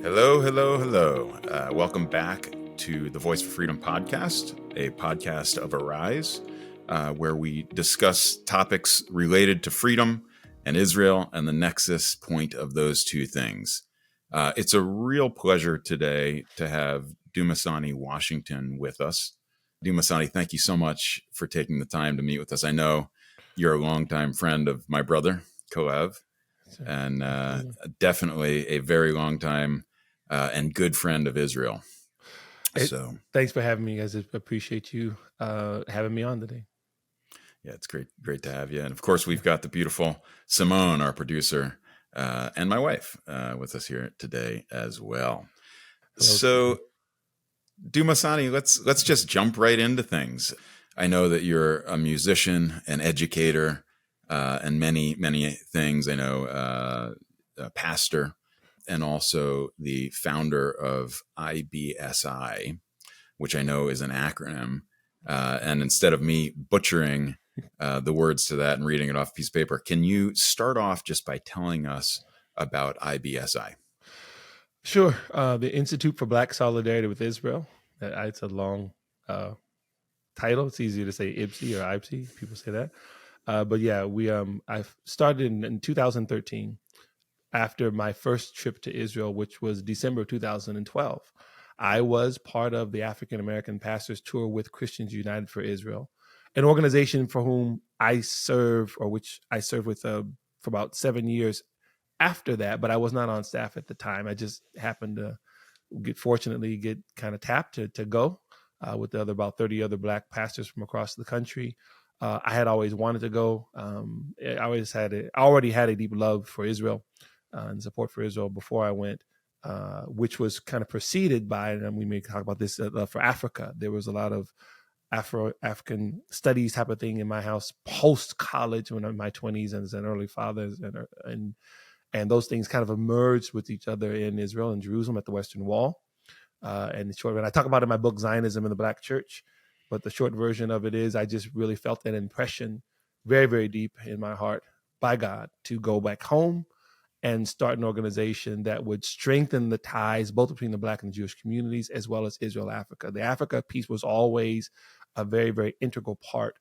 Hello, hello, hello. Welcome back to the Voice for Freedom podcast, a podcast of Arise, where we discuss topics related to freedom and Israel and the nexus point of those two things. It's a real pleasure today to have Dumisani Washington with us. Dumisani, thank you so much for taking the time to meet with us. I know you're a longtime friend of my brother, Kolev, and definitely a very long time and good friend of Israel. So thanks for having me, guys. I appreciate you having me on today. Yeah, it's great to have you. And of course, we've got the beautiful Simone, our producer, and my wife with us here today as well. Hello, so, Dumisani, let's just jump right into things. I know that you're a musician, an educator, and many things. I know a pastor, and also the founder of IBSI, which I know is an acronym. And instead of me butchering the words to that and reading it off a piece of paper, can you start off just by telling us about IBSI? Sure. The Institute for Black Solidarity with Israel. It's a long title. It's easier to say IBSI or IBSI. People say that. But yeah, I started in 2013 after my first trip to Israel, which was December 2012. I was part of the African American Pastors Tour with Christians United for Israel, an organization for whom I serve, or which I served with for about 7 years after that, but I was not on staff at the time. I just happened to fortunately get kind of tapped to go with the about 30 other Black pastors from across the country. I had always wanted to go. I already had a deep love for Israel and support for Israel before I went. Which was kind of preceded by, and we may talk about this for Africa. There was a lot of African studies type of thing in my house post-college when I'm in my 20s and as an early father. And those things kind of emerged with each other in Israel and Jerusalem at the Western Wall. And I talk about it in my book, Zionism in the Black Church. But the short version of it is I just really felt that impression very, very deep in my heart by God to go back home and start an organization that would strengthen the ties both between the Black and the Jewish communities as well as Israel, Africa. The Africa piece was always a very, very integral part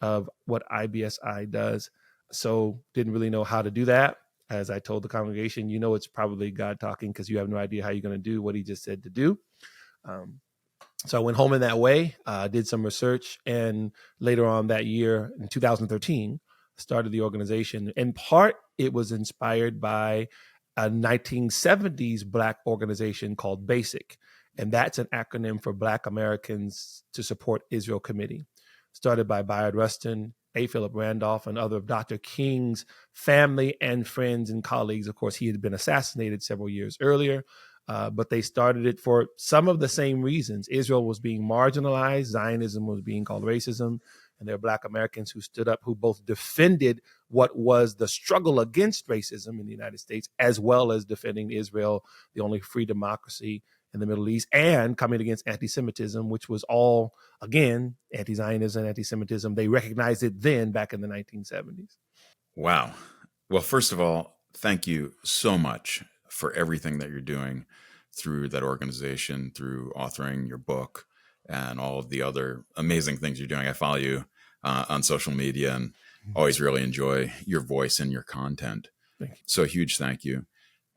of what IBSI does. So didn't really know how to do that. As I told the congregation, it's probably God talking because you have no idea how you're going to do what he just said to do. So I went home in that way, did some research, and later on that year in 2013, started the organization. In part, it was inspired by a 1970s Black organization called BASIC, and that's an acronym for Black Americans to Support Israel Committee, started by Bayard Rustin, A. Philip Randolph, and other of Dr. King's family and friends and colleagues. Of course, he had been assassinated several years earlier, but they started it for some of the same reasons. Israel was being marginalized, Zionism was being called racism, and there are Black Americans who stood up, who both defended what was the struggle against racism in the United States, as well as defending Israel, the only free democracy in the Middle East, and coming against anti-Semitism, which was all, again, anti-Zionism, anti-Semitism. They recognized it then back in the 1970s. Wow. Well, first of all, thank you so much for everything that you're doing through that organization, through authoring your book, and all of the other amazing things you're doing. I follow you on social media and always really enjoy your voice and your content. So a huge thank you.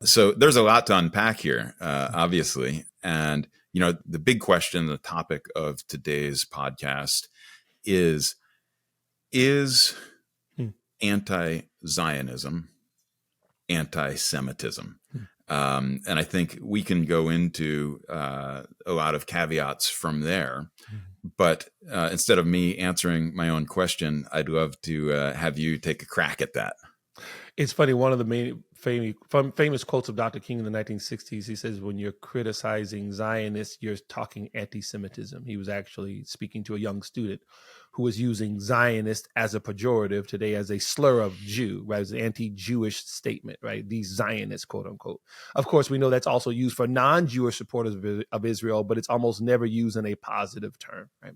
So there's a lot to unpack here, obviously. And, the big question, the topic of today's podcast is anti-Zionism anti-Semitism? And I think we can go into a lot of caveats from there. But instead of me answering my own question, I'd love to have you take a crack at that. It's funny, one of the main famous quotes of Dr. King in the 1960s, he says, when you're criticizing Zionists, you're talking anti-Semitism. He was actually speaking to a young student who was using Zionist as a pejorative today as a slur of Jew, right? As an anti-Jewish statement, right? These Zionists, quote unquote. Of course, we know that's also used for non-Jewish supporters of Israel, but it's almost never used in a positive term, right?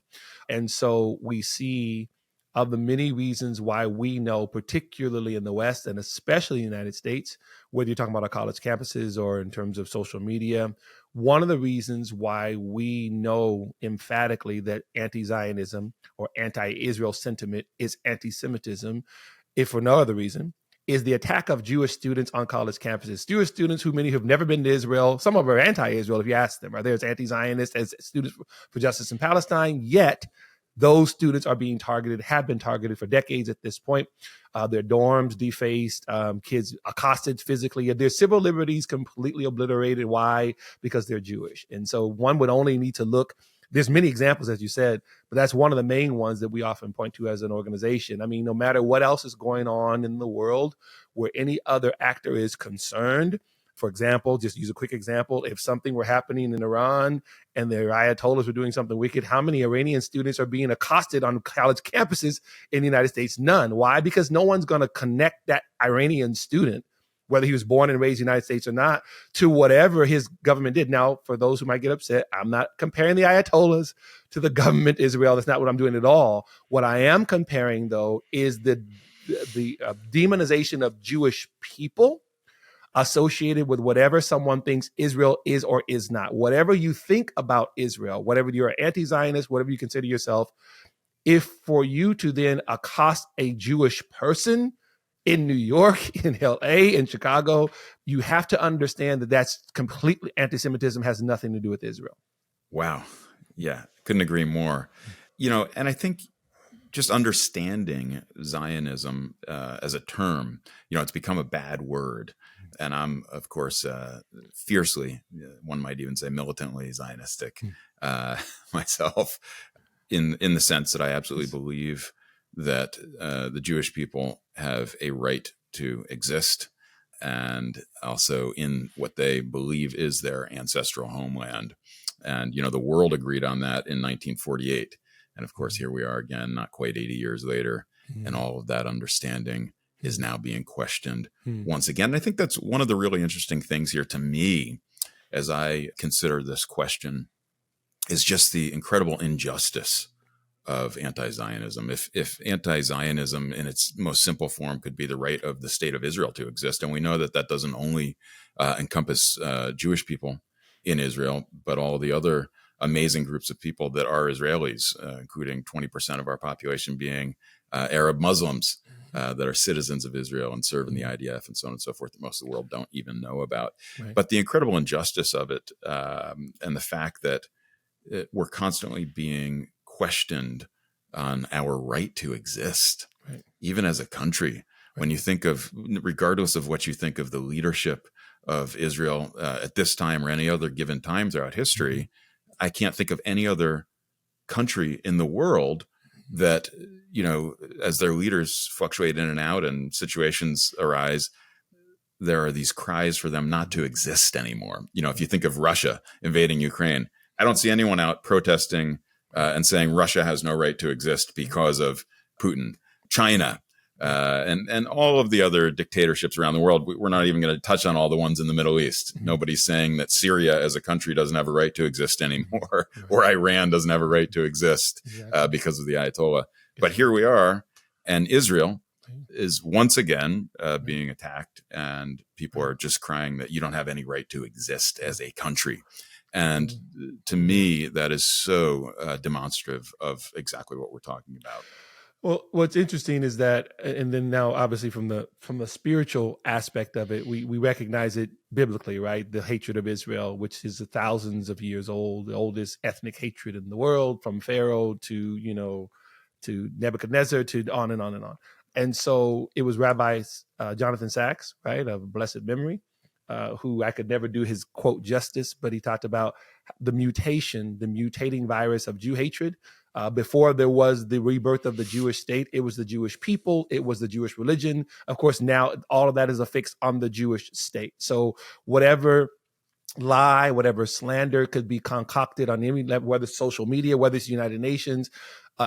And so we see of the many reasons why we know, particularly in the West and especially in the United States, whether you're talking about our college campuses or in terms of social media, one of the reasons why we know emphatically that anti-Zionism or anti-Israel sentiment is anti-Semitism, if for no other reason, is the attack of Jewish students on college campuses. Jewish students who many have never been to Israel. Some of them are anti-Israel if you ask them. Are they as anti-Zionist as students for justice in Palestine? Yet those students are being targeted, have been targeted for decades at this point. Their dorms defaced, kids accosted physically, their civil liberties completely obliterated. Why? Because they're Jewish. And so one would only need to look. There's many examples, as you said, but that's one of the main ones that we often point to as an organization. I mean, no matter what else is going on in the world where any other actor is concerned, for example, just use a quick example, if something were happening in Iran and the Ayatollahs were doing something wicked, how many Iranian students are being accosted on college campuses in the United States? None. Why? Because no one's going to connect that Iranian student, whether he was born and raised in the United States or not, to whatever his government did. Now, for those who might get upset, I'm not comparing the Ayatollahs to the government Israel. That's not what I'm doing at all. What I am comparing, though, is the demonization of Jewish people associated with whatever someone thinks Israel is or is not. Whatever you think about Israel, whatever you're anti-Zionist, whatever you consider yourself, if for you to then accost a Jewish person in New York, in LA, in Chicago, you have to understand that that's completely anti-Semitism, has nothing to do with Israel. Wow. Yeah, couldn't agree more. And I think just understanding Zionism as a term, it's become a bad word. And I'm, of course, fiercely, one might even say militantly Zionistic myself, in the sense that I absolutely believe that the Jewish people have a right to exist, and also in what they believe is their ancestral homeland. And, the world agreed on that in 1948. And of course, here we are again, not quite 80 years later, and all of that understanding is now being questioned once again. And I think that's one of the really interesting things here to me as I consider this question, is just the incredible injustice of anti-Zionism. If anti-Zionism in its most simple form could be the right of the state of Israel to exist, and we know that that doesn't only encompass Jewish people in Israel, but all the other amazing groups of people that are Israelis, including 20% of our population being Arab Muslims that are citizens of Israel and serve in the IDF and so on and so forth, that most of the world don't even know about. Right. But the incredible injustice of it, and the fact that we're constantly being questioned on our right to exist, right, even as a country. Right. When you think of, regardless of what you think of the leadership of Israel at this time or any other given time throughout history, I can't think of any other country in the world that, as their leaders fluctuate in and out and situations arise, there are these cries for them not to exist anymore. If you think of Russia invading Ukraine, I don't see anyone out protesting and saying Russia has no right to exist because of Putin. China, and all of the other dictatorships around the world. We're not even going to touch on all the ones in the Middle East. Mm-hmm. Nobody's saying that Syria as a country doesn't have a right to exist anymore, or Iran doesn't have a right to exist because of the Ayatollah. But here we are, and Israel is once again being attacked, and people are just crying that you don't have any right to exist as a country. And to me, that is so demonstrative of exactly what we're talking about. Well, what's interesting is that, and then now obviously from the spiritual aspect of it, we recognize it biblically, right? The hatred of Israel, which is thousands of years old, the oldest ethnic hatred in the world, from Pharaoh to Nebuchadnezzar to on and on and on. And so it was Rabbi Jonathan Sacks, right, of blessed memory, who I could never do his quote justice, but he talked about the mutating virus of Jew hatred. Before there was the rebirth of the Jewish state, it was the Jewish people, it was the Jewish religion. Of course, now all of that is affixed on the Jewish state. So whatever lie, whatever slander could be concocted on any level, whether it's social media, whether it's the United Nations,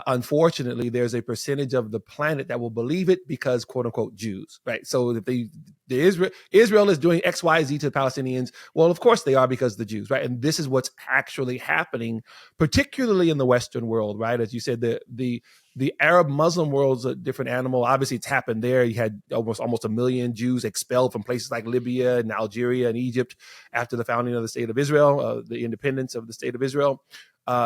unfortunately, there's a percentage of the planet that will believe it because, quote unquote, Jews, right? So if Israel is doing X, Y, Z to the Palestinians, well, of course they are, because the Jews, right? And this is what's actually happening, particularly in the Western world, right? As you said, the The Arab Muslim world's a different animal. Obviously, it's happened there. You had almost 1 million Jews expelled from places like Libya and Algeria and Egypt after the founding of the state of Israel, the independence of the state of Israel.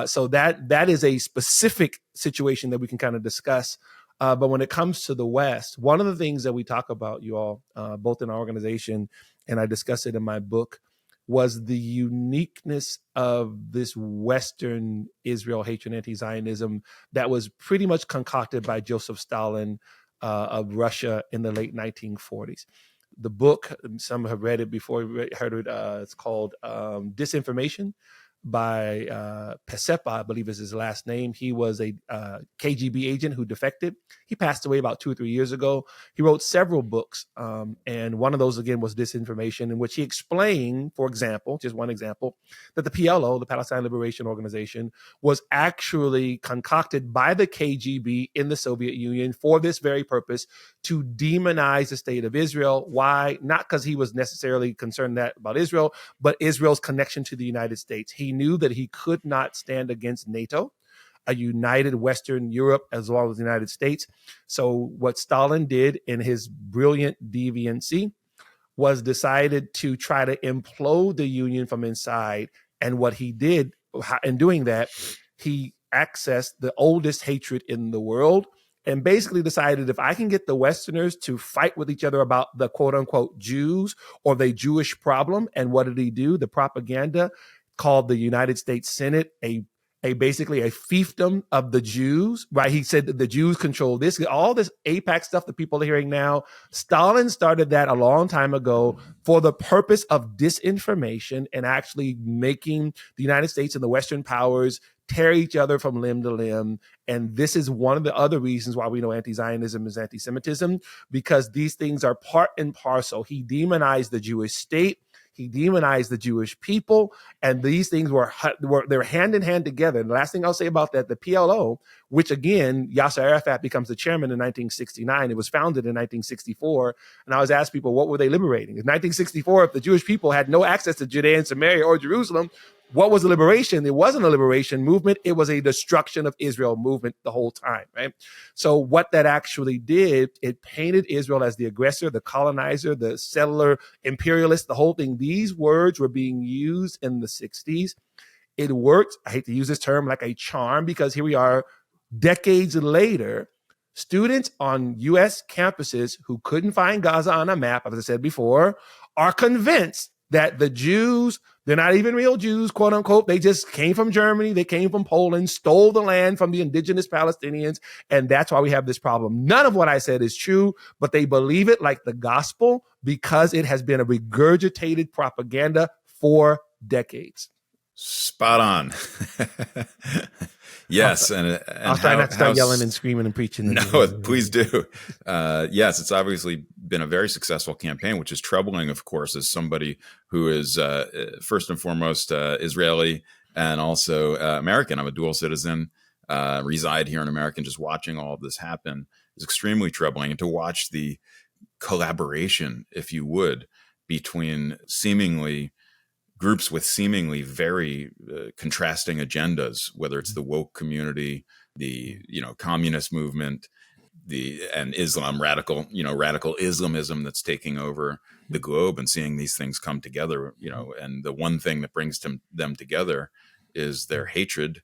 So that is a specific situation that we can kind of discuss. But when it comes to the West, one of the things that we talk about, you all, both in our organization, and I discuss it in my book, was the uniqueness of this Western Israel hatred, anti-Zionism that was pretty much concocted by Joseph Stalin of Russia in the late 1940s. The book, some have read it before, heard it, it's called Disinformation by Pacepa, I believe is his last name. He was a KGB agent who defected. He passed away about 2 or 3 years ago. He wrote several books, and one of those, again, was Disinformation, in which he explained, for example, just one example, that the PLO, the Palestine Liberation Organization, was actually concocted by the KGB in the Soviet Union for this very purpose, to demonize the state of Israel. Why? Not because he was necessarily concerned about Israel, but Israel's connection to the United States. He knew that he could not stand against NATO, a united Western Europe, as well as the United States. So what Stalin did in his brilliant deviancy was decided to try to implode the Union from inside. And what he did in doing that, he accessed the oldest hatred in the world and basically decided, if I can get the Westerners to fight with each other about the quote unquote Jews or the Jewish problem. And what did he do? The propaganda called the United States Senate a basically a fiefdom of the Jews, right? He said that the Jews control this, all this AIPAC stuff that people are hearing now. Stalin started that a long time ago for the purpose of disinformation and actually making the United States and the Western powers tear each other from limb to limb. And this is one of the other reasons why we know anti-Zionism is anti-Semitism, because these things are part and parcel. He demonized the Jewish state. He demonized the Jewish people, and these things they're hand in hand together. And the last thing I'll say about that, the PLO, which again, Yasser Arafat becomes the chairman in 1969. It was founded in 1964. And I was asked people, what were they liberating? In 1964, if the Jewish people had no access to Judea and Samaria or Jerusalem, what was the liberation? It wasn't a liberation movement. It was a destruction of Israel movement the whole time, right? So what that actually did, it painted Israel as the aggressor, the colonizer, the settler, imperialist, the whole thing. These words were being used in the 60s. It worked. I hate to use this term like a charm, because here we are decades later, students on U.S. campuses who couldn't find Gaza on a map, as I said before, are convinced that the Jews, they're not even real Jews, quote unquote. They just came from Germany. They came from Poland, stole the land from the indigenous Palestinians. And that's why we have this problem. None of what I said is true, but they believe it like the gospel because it has been a regurgitated propaganda for decades. Spot on. Yes. And I'll try not to start yelling and screaming and preaching. No, please do. Yes, it's obviously been a very successful campaign, which is troubling, of course, as somebody who is first and foremost Israeli and also American. I'm a dual citizen, reside here in America, and just watching all of this happen is extremely troubling. And to watch the collaboration, if you would, between groups with seemingly very contrasting agendas, whether it's the woke community, the communist movement, and Islam, radical Islamism that's taking over the globe, and seeing these things come together, and the one thing that brings them together is their hatred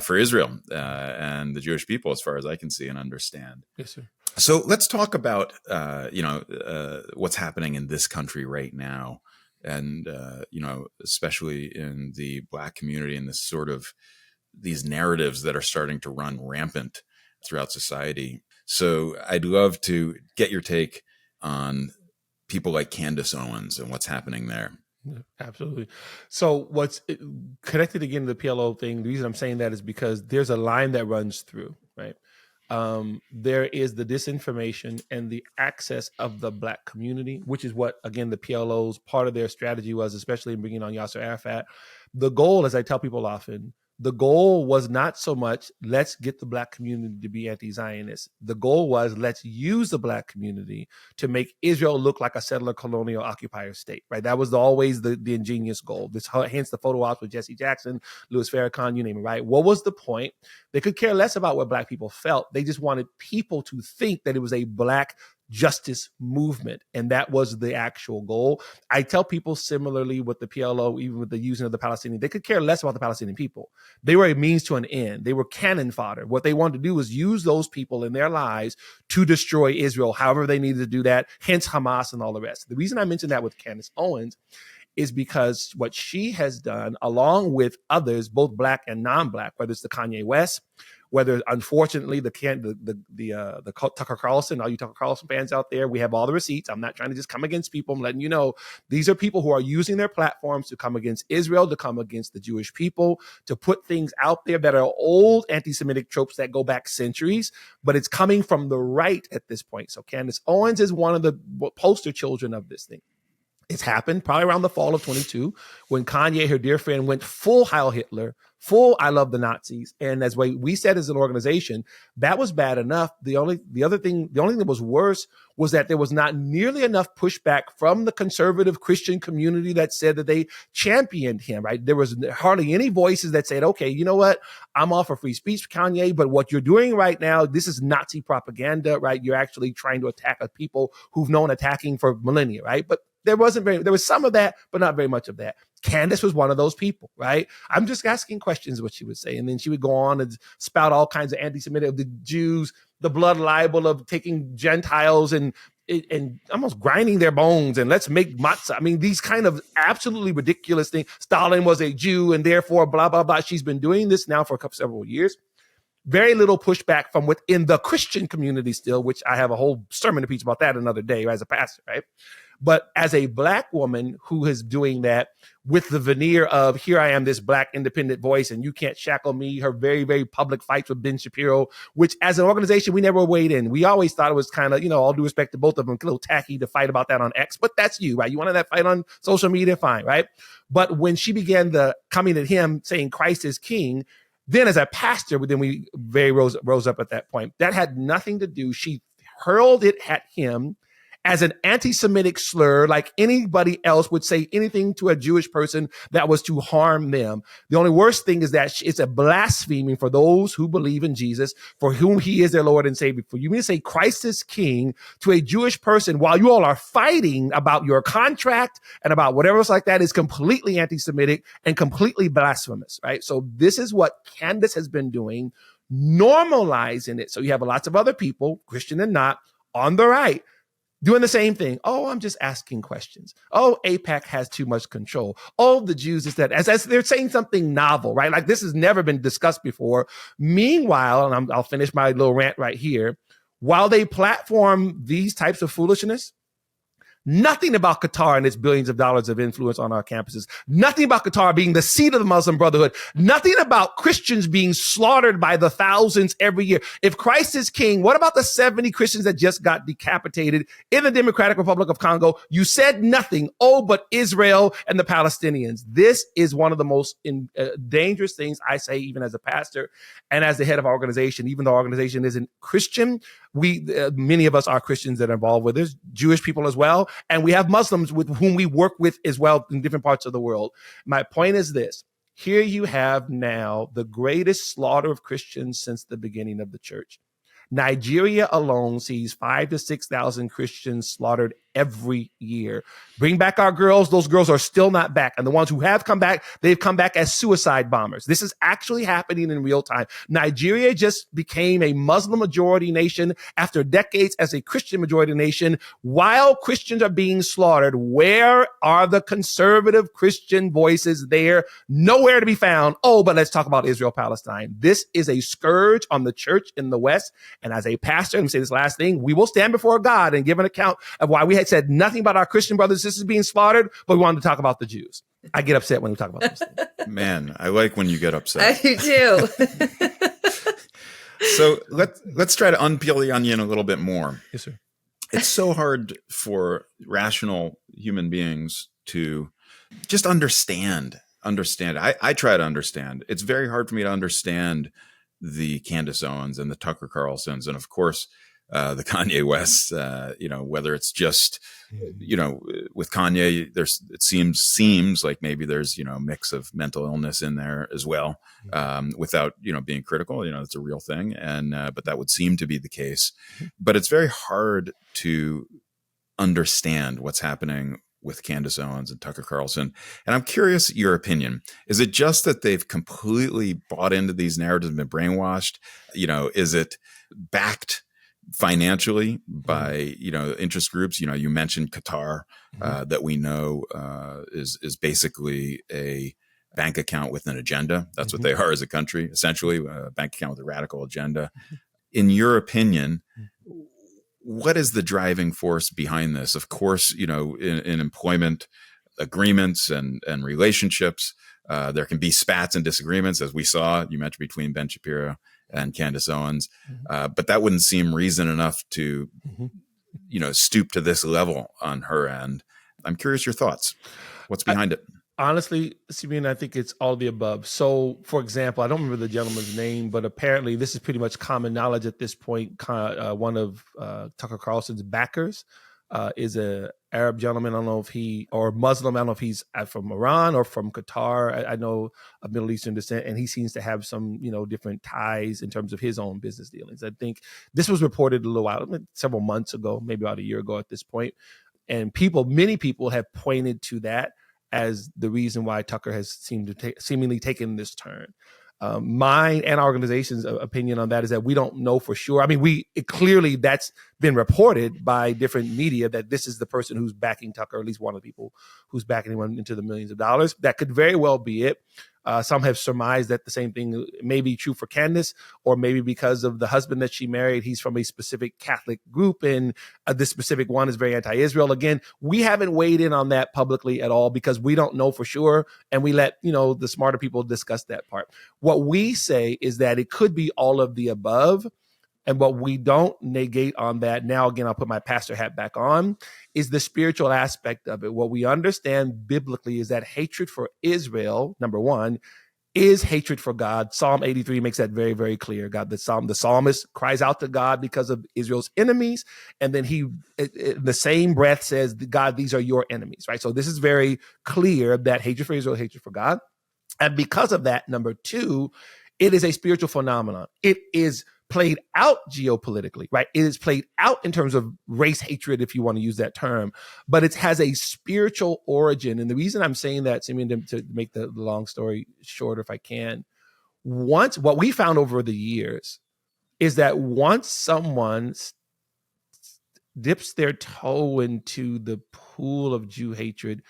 for Israel and the Jewish people, as far as I can see and understand. Yes, sir. So let's talk about what's happening in this country right now. And, especially in the Black community, and these narratives that are starting to run rampant throughout society. So I'd love to get your take on people like Candace Owens and what's happening there. Absolutely. So what's connected again to the PLO thing, the reason I'm saying that is because there's a line that runs through, right? There is the disinformation and the access of the Black community, which is what, again, the PLO's part of their strategy was, especially in bringing on Yasser Arafat. The goal, as I tell people often, the goal was not so much, let's get the Black community to be anti-Zionist. The goal was, let's use the Black community to make Israel look like a settler colonial occupier state, right? That was always the ingenious goal. Hence the photo ops with Jesse Jackson, Louis Farrakhan, you name it, right? What was the point? They could care less about what Black people felt. They just wanted people to think that it was a Black justice movement, and that was the actual goal. I tell people similarly with the PLO, even with the using of the Palestinian, they could care less about the Palestinian people. They were a means to an end. They were cannon fodder. What they wanted to do was use those people in their lives to destroy Israel, however they needed to do that, hence Hamas and all the rest. The reason I mentioned that with Candace Owens is because what she has done, along with others, both Black and non-Black, whether it's the Kanye West, whether unfortunately the Tucker Carlson, all you Tucker Carlson fans out there, we have all the receipts. I'm not trying to just come against people. I'm letting you know these are people who are using their platforms to come against Israel, to come against the Jewish people, to put things out there that are old anti-Semitic tropes that go back centuries, but it's coming from the right at this point. So Candace Owens is one of the poster children of this thing. It's happened probably around the fall of 22 when Kanye, her dear friend, went full Heil Hitler, full I love the Nazis. And as we said as an organization, that was bad enough. The only thing that was worse was that there was not nearly enough pushback from the conservative Christian community that said that they championed him, right? There was hardly any voices that said, okay, you know what? I'm all for free speech, Kanye, but what you're doing right now, this is Nazi propaganda, right? You're actually trying to attack a people who've known attacking for millennia, right? But there was some of that, but not very much of that. Candace was one of those people, right? I'm just asking questions, what she would say. And then she would go on and spout all kinds of anti-Semitic, the Jews, the blood libel of taking Gentiles and almost grinding their bones and let's make matzah. I mean, these kind of absolutely ridiculous things. Stalin was a Jew and therefore blah, blah, blah. She's been doing this now for several years. Very little pushback from within the Christian community still, which I have a whole sermon to preach about that another day as a pastor, right? But as a Black woman who is doing that with the veneer of here I am, this Black independent voice, and you can't shackle me, her very, very public fights with Ben Shapiro, which as an organization, we never weighed in. We always thought it was kind of, all due respect to both of them, a little tacky to fight about that on X, but that's you, right? You wanted that fight on social media, fine, right? But when she began coming at him saying Christ is king, then as a pastor, then we rose up at that point. That had nothing to do. She hurled it at him as an anti-Semitic slur, like anybody else would say anything to a Jewish person that was to harm them. The only worst thing is that it's a blasphemy for those who believe in Jesus, for whom he is their Lord and Savior. For you to say Christ is king to a Jewish person while you all are fighting about your contract and about whatever else like that is completely anti-Semitic and completely blasphemous, right? So this is what Candace has been doing, normalizing it. So you have lots of other people, Christian and not, on the right, doing the same thing. Oh, I'm just asking questions. Oh, AIPAC has too much control. Oh, the Jews is that. As they're saying something novel, right? Like this has never been discussed before. Meanwhile, and I'll finish my little rant right here. While they platform these types of foolishness, nothing about Qatar and its billions of dollars of influence on our campuses. Nothing about Qatar being the seat of the Muslim Brotherhood. Nothing about Christians being slaughtered by the thousands every year. If Christ is king, what about the 70 Christians that just got decapitated in the Democratic Republic of Congo? You said nothing. Oh, but Israel and the Palestinians. This is one of the most dangerous things I say, even as a pastor and as the head of our organization. Even though our organization isn't Christian, many of us are Christians that are involved with. There's Jewish people as well. And we have Muslims with whom we work with as well in different parts of the world. My point is this. Here you have now the greatest slaughter of Christians since the beginning of the church. Nigeria alone sees 5,000 to 6,000 Christians slaughtered every year. Bring back our girls. Those girls are still not back. And the ones who have come back, they've come back as suicide bombers. This is actually happening in real time. Nigeria just became a Muslim majority nation after decades as a Christian majority nation. While Christians are being slaughtered, where are the conservative Christian voices there? Nowhere to be found. Oh, but let's talk about Israel-Palestine. This is a scourge on the church in the West. And as a pastor, let me say this last thing, we will stand before God and give an account of why we had said nothing about our Christian brothers and sisters being slaughtered, but we wanted to talk about the Jews. I get upset when we talk about this thing. Man, I like when you get upset. I do too. So let's try to unpeel the onion a little bit more. Yes, sir. It's so hard for rational human beings to just understand understand. I try to understand. It's very hard for me to understand the Candace Owens and the Tucker Carlsons, and of course, the Kanye Wests. Whether it's just, with Kanye, it seems like maybe there's a mix of mental illness in there as well, without being critical. It's a real thing, and but that would seem to be the case. But it's very hard to understand what's happening with Candace Owens and Tucker Carlson. And I'm curious your opinion. Is it just that they've completely bought into these narratives and been brainwashed? Is it backed financially by, interest groups? You mentioned Qatar, that we know is basically a bank account with an agenda. That's what they are as a country, essentially, a bank account with a radical agenda. In your opinion, what is the driving force behind this? Of course, in employment agreements and relationships, there can be spats and disagreements, as we saw, you mentioned, between Ben Shapiro and Candace Owens. But that wouldn't seem reason enough to, stoop to this level on her end. I'm curious your thoughts. What's behind it? Honestly, Simeon, I think it's all the above. So, for example, I don't remember the gentleman's name, but apparently this is pretty much common knowledge at this point. One of Tucker Carlson's backers is a Arab gentleman. I don't know if or Muslim. I don't know if he's from Iran or from Qatar. I know of Middle Eastern descent, and he seems to have some, different ties in terms of his own business dealings. I think this was reported a little while, several months ago, maybe about a year ago at this point. And many people have pointed to that as the reason why Tucker has seemingly taken this turn. Mine and our organization's opinion on that is that we don't know for sure. I mean, clearly that's been reported by different media that this is the person who's backing Tucker, or at least one of the people who's backing him into the millions of dollars. That could very well be it. Some have surmised that the same thing may be true for Candace, or maybe because of the husband that she married, he's from a specific Catholic group, and this specific one is very anti-Israel. Again, we haven't weighed in on that publicly at all because we don't know for sure, and we let the smarter people discuss that part. What we say is that it could be all of the above. And what we don't negate on that, now again, I'll put my pastor hat back on, is the spiritual aspect of it. What we understand biblically is that hatred for Israel, number one, is hatred for God. Psalm 83 makes that very, very clear. The psalmist cries out to God because of Israel's enemies. And then he, in the same breath, says, God, these are your enemies, right? So this is very clear that hatred for Israel, hatred for God. And because of that, number two, it is a spiritual phenomenon. It is played out geopolitically, right? It is played out in terms of race hatred, if you want to use that term, but it has a spiritual origin. And the reason I'm saying that, Simeon, to make the long story shorter, if I can, what we found over the years is that once someone dips their toe into the pool of Jew hatred,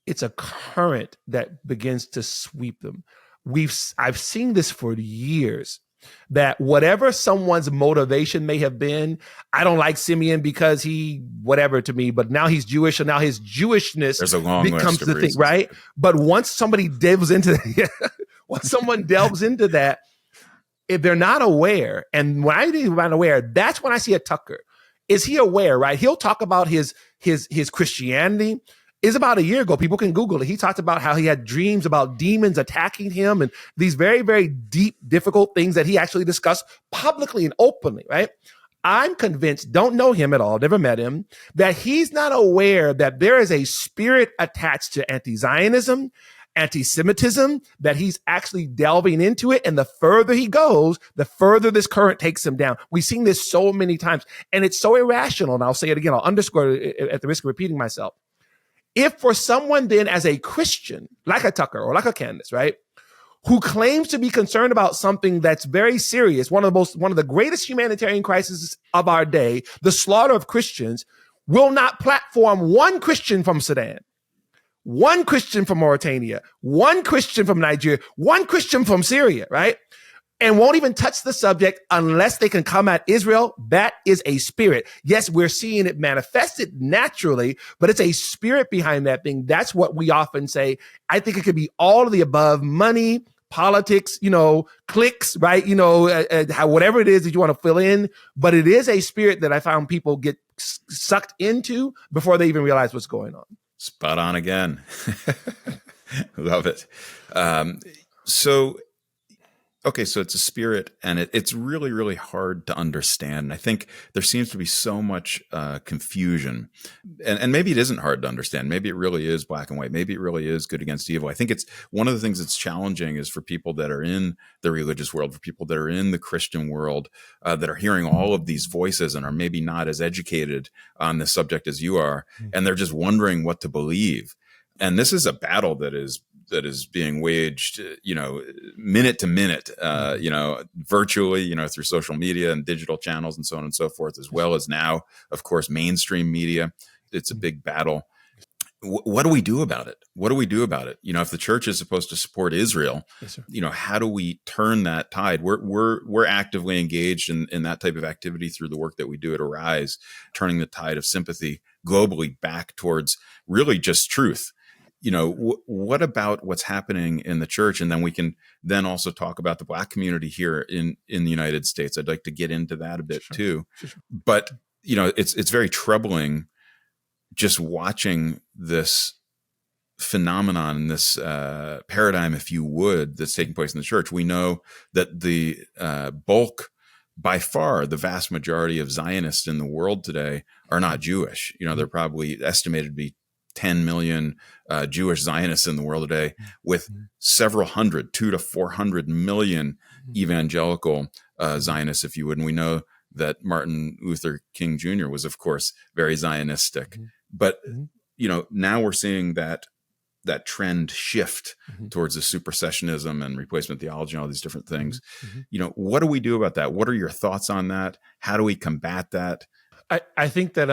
it's a current that begins to sweep them. I've seen this for years, that whatever someone's motivation may have been, I don't like Simeon because he whatever to me, but now he's Jewish, and now his Jewishness becomes the thing, right? But once somebody delves into that, if they're not aware, and when I think about aware, that's when I see a Tucker. Is he aware, right? He'll talk about his Christianity. Is about a year ago. People can Google it. He talked about how he had dreams about demons attacking him and these very, very deep, difficult things that he actually discussed publicly and openly, right? I'm convinced, don't know him at all, never met him, that he's not aware that there is a spirit attached to anti-Zionism, anti-Semitism, that he's actually delving into it. And the further he goes, the further this current takes him down. We've seen this so many times, and it's so irrational. And I'll say it again, I'll underscore it at the risk of repeating myself. If for someone then as a Christian, like a Tucker or like a Candace, right, who claims to be concerned about something that's very serious, one of the greatest humanitarian crises of our day, the slaughter of Christians, will not platform one Christian from Sudan, one Christian from Mauritania, one Christian from Nigeria, one Christian from Syria, right? And won't even touch the subject unless they can come at Israel. That is a spirit. Yes, we're seeing it manifested naturally, but it's a spirit behind that thing. That's what we often say. I think it could be all of the above: money, politics, clicks, right? Whatever it is that you want to fill in. But it is a spirit that I found people get sucked into before they even realize what's going on. Spot on again. Love it. So it's a spirit, and it's really, really hard to understand. I think there seems to be so much confusion, and maybe it isn't hard to understand. Maybe it really is black and white. Maybe it really is good against evil. I think it's one of the things that's challenging is for people that are in the religious world, for people that are in the Christian world, that are hearing all of these voices and are maybe not as educated on this subject as you are, and they're just wondering what to believe. And this is a battle that is being waged, minute to minute, virtually, through social media and digital channels and so on and so forth, as well as now, of course, mainstream media. It's a big battle. What do we do about it? What do we do about it? If the church is supposed to support Israel, yes, how do we turn that tide? We're actively engaged in that type of activity through the work that we do at Arise, turning the tide of sympathy globally back towards really just truth. What about what's happening in the church? And then we can then also talk about the Black community here in the United States. I'd like to get into that a bit too. Sure. But, it's very troubling just watching this phenomenon, this paradigm, if you would, that's taking place in the church. We know that the bulk, by far, the vast majority of Zionists in the world today are not Jewish. They're probably estimated to be 10 million Jewish Zionists in the world today, with several hundred, 200 to 400 million evangelical Zionists, if you would. And we know that Martin Luther King Jr. was, of course, very Zionistic. But, now we're seeing that trend shift towards the supersessionism and replacement theology and all these different things. What do we do about that? What are your thoughts on that? How do we combat that? I think that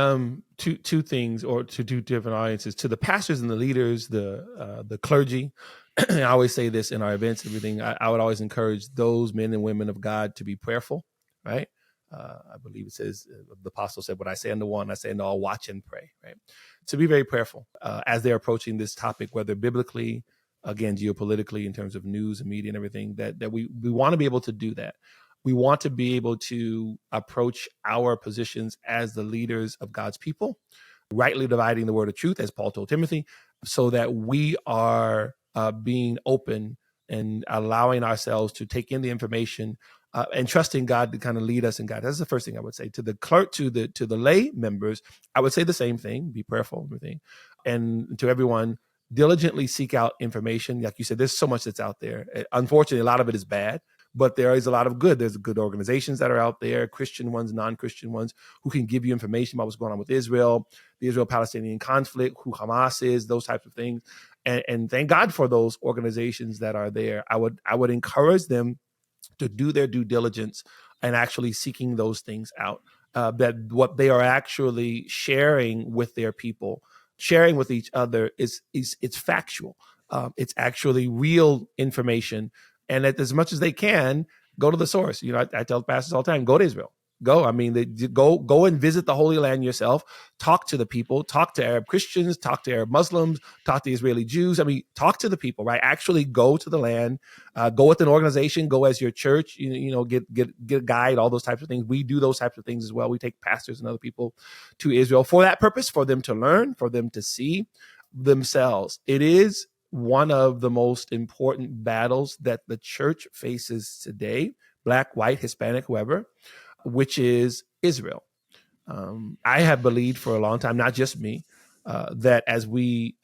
two things, or to two different audiences, to the pastors and the leaders, the clergy. I always say this in our events and everything. I would always encourage those men and women of God to be prayerful, right? I believe it says, the apostle said, "When I say unto one, I say unto all, watch and pray," right? To be very prayerful as they're approaching this topic, whether biblically, again, geopolitically, in terms of news and media and everything, that we want to be able to do that. We want to be able to approach our positions as the leaders of God's people, rightly dividing the word of truth, as Paul told Timothy, so that we are being open and allowing ourselves to take in the information and trusting God to kind of lead us and guide. That's the first thing I would say. To the clerk, to the lay members, I would say the same thing: be prayerful, everything, and to everyone, diligently seek out information. Like you said, there's so much that's out there. Unfortunately, a lot of it is bad. But there is a lot of good. There's good organizations that are out there, Christian ones, non-Christian ones, who can give you information about what's going on with Israel, the Israel-Palestinian conflict, who Hamas is, those types of things. And thank God for those organizations that are there. I would encourage them to do their due diligence and actually seeking those things out, that what they are actually sharing with their people, sharing with each other is it's factual. It's actually real information. And as much as they can, go to the source. I tell pastors all the time, go to Israel. Go. Go and visit the Holy Land yourself. Talk to the people. Talk to Arab Christians. Talk to Arab Muslims. Talk to Israeli Jews. Talk to the people, right? Actually go to the land. Go with an organization. Go as your church. Get a guide. All those types of things. We do those types of things as well. We take pastors and other people to Israel for that purpose, for them to learn, for them to see themselves. It is one of the most important battles that the church faces today, Black, white, Hispanic, whoever, which is Israel. I have believed for a long time, not just me, that as we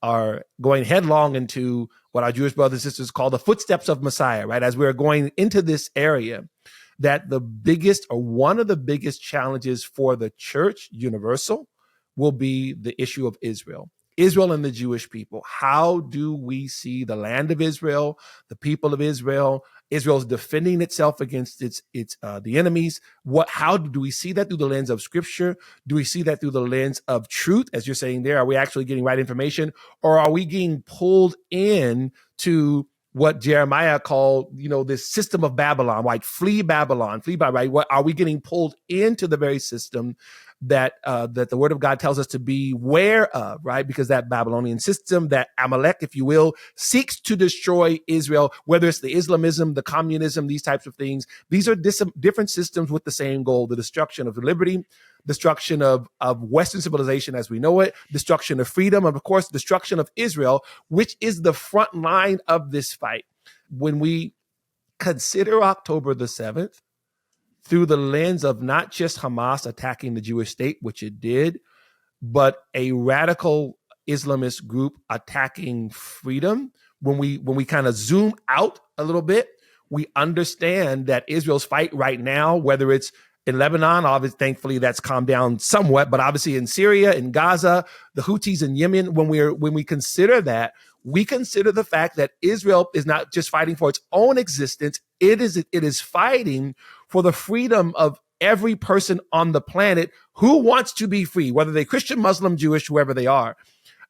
are going headlong into what our Jewish brothers and sisters call the footsteps of Messiah, right? As we're going into this area, that the biggest, or one of the biggest challenges for the church universal will be the issue of Israel. Israel and the Jewish people. How do we see the land of Israel, the people of Israel? Israel's defending itself against its the enemies. How do we see that through the lens of Scripture? Do we see that through the lens of truth, as you're saying there? Are we actually getting right information, or are we getting pulled in to what Jeremiah called, this system of Babylon, like flee Babylon, right? What are we getting pulled into the very system that the Word of God tells us to beware of, right? Because that Babylonian system, that Amalek, if you will, seeks to destroy Israel, whether it's the Islamism, the communism, these types of things. These are different systems with the same goal: the destruction of liberty, destruction of Western civilization as we know it, destruction of freedom, and of course, destruction of Israel, which is the front line of this fight. When we consider October the 7th through the lens of not just Hamas attacking the Jewish state, which it did, but a radical Islamist group attacking freedom, when we kind of zoom out a little bit, we understand that Israel's fight right now, whether it's in Lebanon, obviously, thankfully that's calmed down somewhat, but obviously in Syria, in Gaza, the Houthis in Yemen, when we consider that, we consider the fact that Israel is not just fighting for its own existence, it is fighting for the freedom of every person on the planet who wants to be free, whether they're Christian, Muslim, Jewish, whoever they are.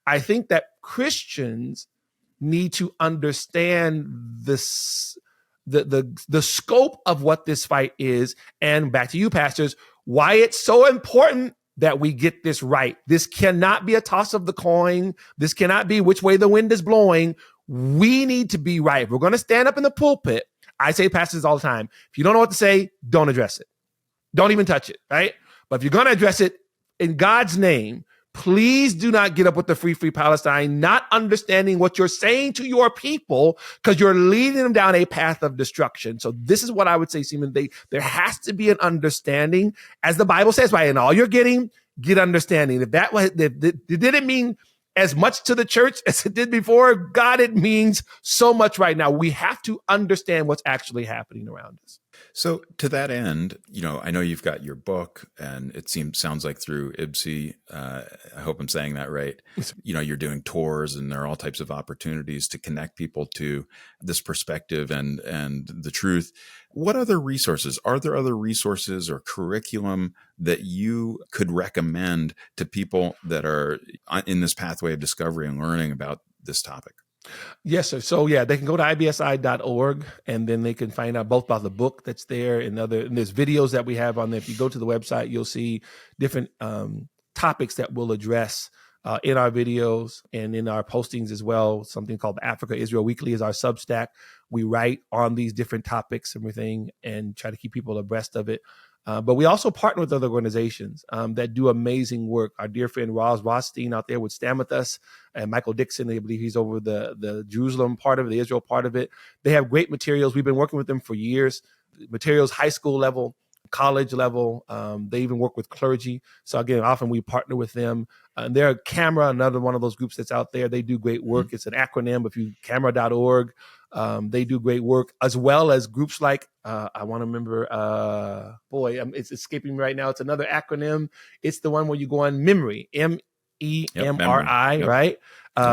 I think that Christians need to understand this, the scope of what this fight is, and back to you, pastors, why it's so important that we get this right. This cannot be a toss of the coin. This cannot be which way the wind is blowing. We need to be right. If we're going to stand up in the pulpit, I say pastors all the time, if you don't know what to say, don't address it. Don't even touch it, right? But if you're going to address it in God's name, please do not get up with the free Palestine, not understanding what you're saying to your people, because you're leading them down a path of destruction. So this is what I would say, Simeon. There has to be an understanding, as the Bible says, right? In all you're getting, get understanding. If it didn't mean as much to the church as it did before, God, it means so much right now. We have to understand what's actually happening around us. So to that end, I know you've got your book, and it sounds like through IBSI. I hope I'm saying that right. You're doing tours, and there are all types of opportunities to connect people to this perspective and the truth. What other resources? Are there other resources or curriculum that you could recommend to people that are in this pathway of discovery and learning about this topic? Yes, sir. So they can go to IBSI.org, and then they can find out both about the book that's there and there's videos that we have on there. If you go to the website, you'll see different topics that we'll address in our videos and in our postings as well. Something called Africa Israel Weekly is our Substack. We write on these different topics and everything and try to keep people abreast of it. But we also partner with other organizations that do amazing work. Our dear friend Roz Rothstein out there would stand with us, and Michael Dixon, I believe he's over the Jerusalem part of it, the Israel part of it. They have great materials. We've been working with them for years. Materials, high school level, college level. They even work with clergy. So again, often we partner with them. And they're Camera, another one of those groups that's out there. They do great work. It's an acronym. If you camera.org, they do great work, as well as groups like, I want to remember, it's escaping me right now. It's another acronym. It's the one where you go on MEMRI, MEMRI, Yep. Right?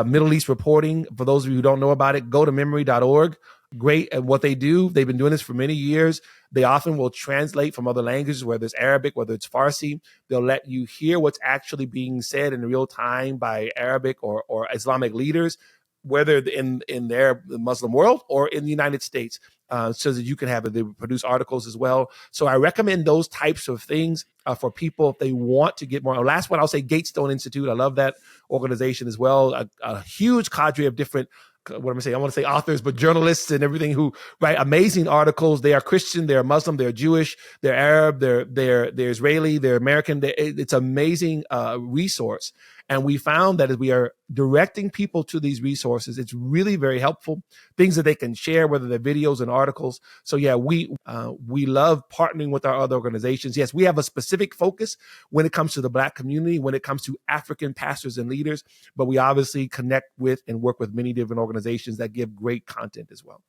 Middle East Reporting. For those of you who don't know about it, go to MEMRI.org. Great at what they do. They've been doing this for many years. They often will translate from other languages, whether it's Arabic, whether it's Farsi. They'll let you hear what's actually being said in real time by Arabic or Islamic leaders, whether in their Muslim world or in the United States, so that you can have it. They produce articles as well. So I recommend those types of things for people if they want to get more. Last one, I'll say Gatestone Institute. I love that organization as well. A huge cadre of different, I want to say authors, but journalists and everything who write amazing articles. They are Christian, they're Muslim, they're Jewish, they're Arab, they're Israeli, they're American. It's an amazing resource. And we found that as we are directing people to these resources, it's really very helpful. Things that they can share, whether they're videos and articles. So we love partnering with our other organizations. Yes, we have a specific focus when it comes to the Black community, when it comes to African pastors and leaders, but we obviously connect with and work with many different organizations that give great content as well.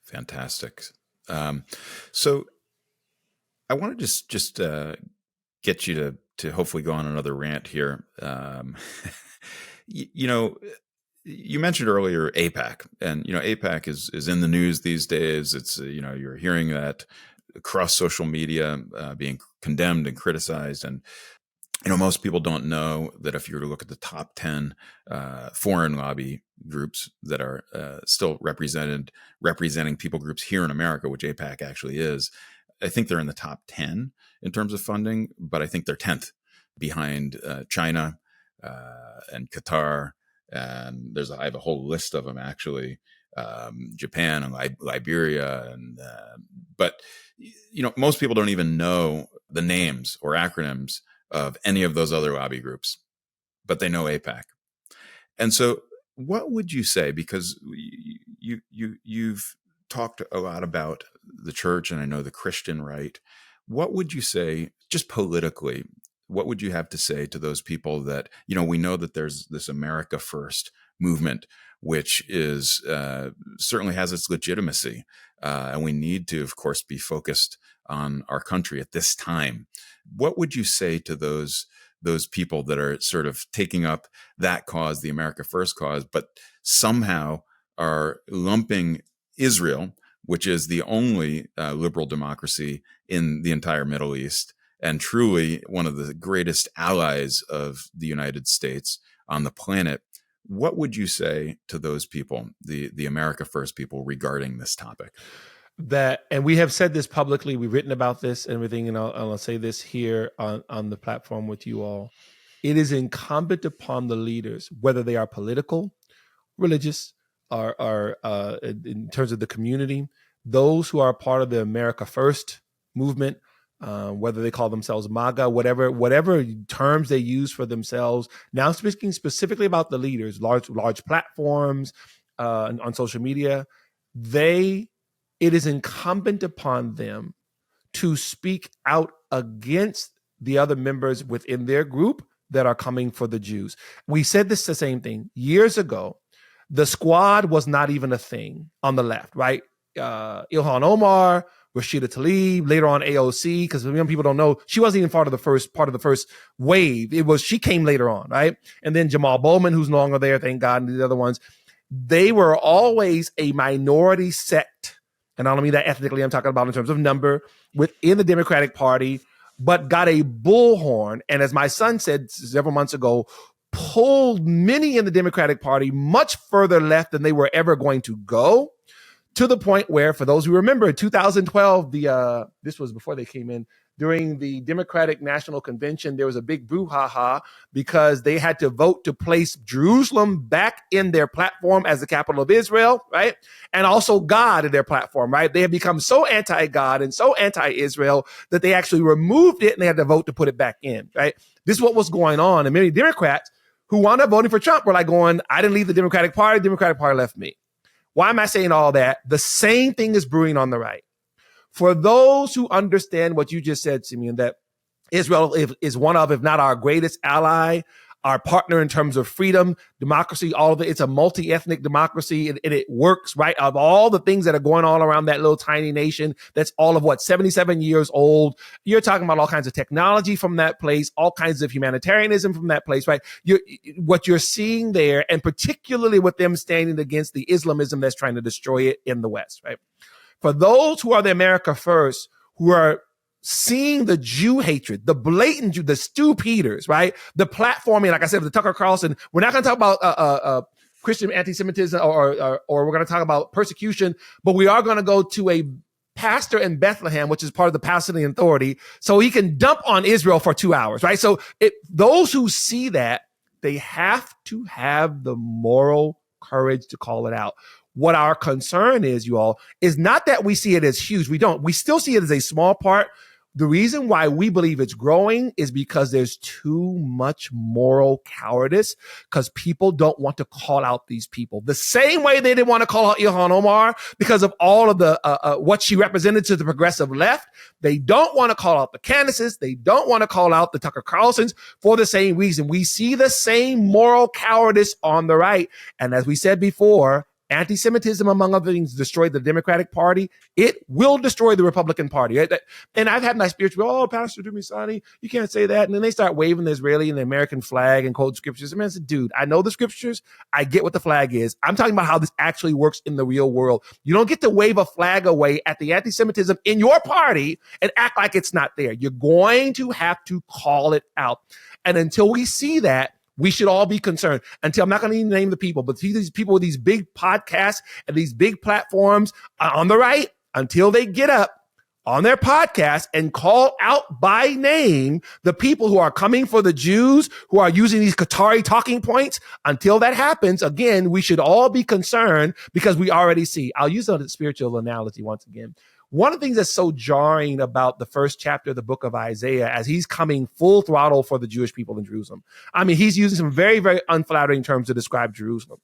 Fantastic. So I want to just get you to hopefully go on another rant here. You mentioned earlier AIPAC, and AIPAC is in the news these days. It's you're hearing that across social media being condemned and criticized, and most people don't know that if you were to look at the top 10 foreign lobby groups that are still representing people groups here in America, which AIPAC actually is, I think they're in the top 10 in terms of funding, but I think they're 10th behind China and Qatar. And I have a whole list of them actually, Japan and Liberia. But, most people don't even know the names or acronyms of any of those other lobby groups, but they know AIPAC. And so what would you say, because you've talked a lot about the church and I know the Christian right, what would you say just politically? What would you have to say to those people that, we know that there's this America First movement, which is certainly has its legitimacy. And we need to, of course, be focused on our country at this time. What would you say to those people that are sort of taking up that cause, the America First cause, but somehow are lumping Israel, which is the only liberal democracy in the entire Middle East, and truly one of the greatest allies of the United States on the planet. What would you say to those people, the America First people, regarding this topic? And we have said this publicly, we've written about this and everything, and I'll say this here on the platform with you all. It is incumbent upon the leaders, whether they are political, religious, or in terms of the community, those who are part of the America First movement, whether they call themselves MAGA, whatever terms they use for themselves. Now speaking specifically about the leaders, large platforms on social media, it is incumbent upon them to speak out against the other members within their group that are coming for the Jews. We said the same thing years ago. The squad was not even a thing on the left, right? Ilhan Omar, Rashida Tlaib, later on AOC, because young people don't know, she wasn't even part of the first wave. She came later on, right? And then Jamal Bowman, who's no longer there, thank God, and the other ones. They were always a minority sect, and I don't mean that ethnically, I'm talking about in terms of number, within the Democratic Party, but got a bullhorn, and as my son said several months ago, pulled many in the Democratic Party much further left than they were ever going to go, to the point where, for those who remember, in 2012, this was before they came in, during the Democratic National Convention, there was a big brouhaha because they had to vote to place Jerusalem back in their platform as the capital of Israel, right? And also God in their platform, right? They had become so anti-God and so anti-Israel that they actually removed it and they had to vote to put it back in, right? This is what was going on. And many Democrats who wound up voting for Trump were like going, I didn't leave the Democratic Party left me. Why am I saying all that? The same thing is brewing on the right. For those who understand what you just said, Simeon, that Israel is one of, if not our greatest ally, our partner in terms of freedom, democracy, all of it. It's a multi-ethnic democracy, and it works, right? Of all the things that are going on around that little tiny nation, that's all of 77 years old. You're talking about all kinds of technology from that place, all kinds of humanitarianism from that place, right? What you're seeing there, and particularly with them standing against the Islamism that's trying to destroy it in the West, right? For those who are the America First, who are seeing the Jew hatred, the blatant Jew, the Stu Peters, right? The platforming, like I said, with the Tucker Carlson, we're not going to talk about Christian anti-Semitism or we're going to talk about persecution, but we are going to go to a pastor in Bethlehem, which is part of the Palestinian Authority, so he can dump on Israel for 2 hours, right? So those who see that, they have to have the moral courage to call it out. What our concern is, you all, is not that we see it as huge. We don't. We still see it as a small part. The reason why we believe it's growing is because there's too much moral cowardice, because people don't want to call out these people. The same way they didn't want to call out Ilhan Omar because of all of the what she represented to the progressive left. They don't want to call out the Candaces. They don't want to call out the Tucker Carlsons for the same reason. We see the same moral cowardice on the right. And as we said before, anti-Semitism, among other things, destroyed the Democratic Party. It will destroy the Republican Party. And I've had my spiritual, Pastor Dumisani, you can't say that. And then they start waving the Israeli and the American flag and quote scriptures. I said, dude, I know the scriptures. I get what the flag is. I'm talking about how this actually works in the real world. You don't get to wave a flag away at the anti-Semitism in your party and act like it's not there. You're going to have to call it out. And until we see that, we should all be concerned. Until, I'm not going to even name the people, but these people with these big podcasts and these big platforms on the right, until they get up, on their podcast and call out by name the people who are coming for the Jews, who are using these Qatari talking points. Until that happens, again, we should all be concerned because we already see. I'll use a spiritual analogy once again. One of the things that's so jarring about the first chapter of the book of Isaiah, as he's coming full throttle for the Jewish people in Jerusalem. I mean, he's using some very, very unflattering terms to describe Jerusalem.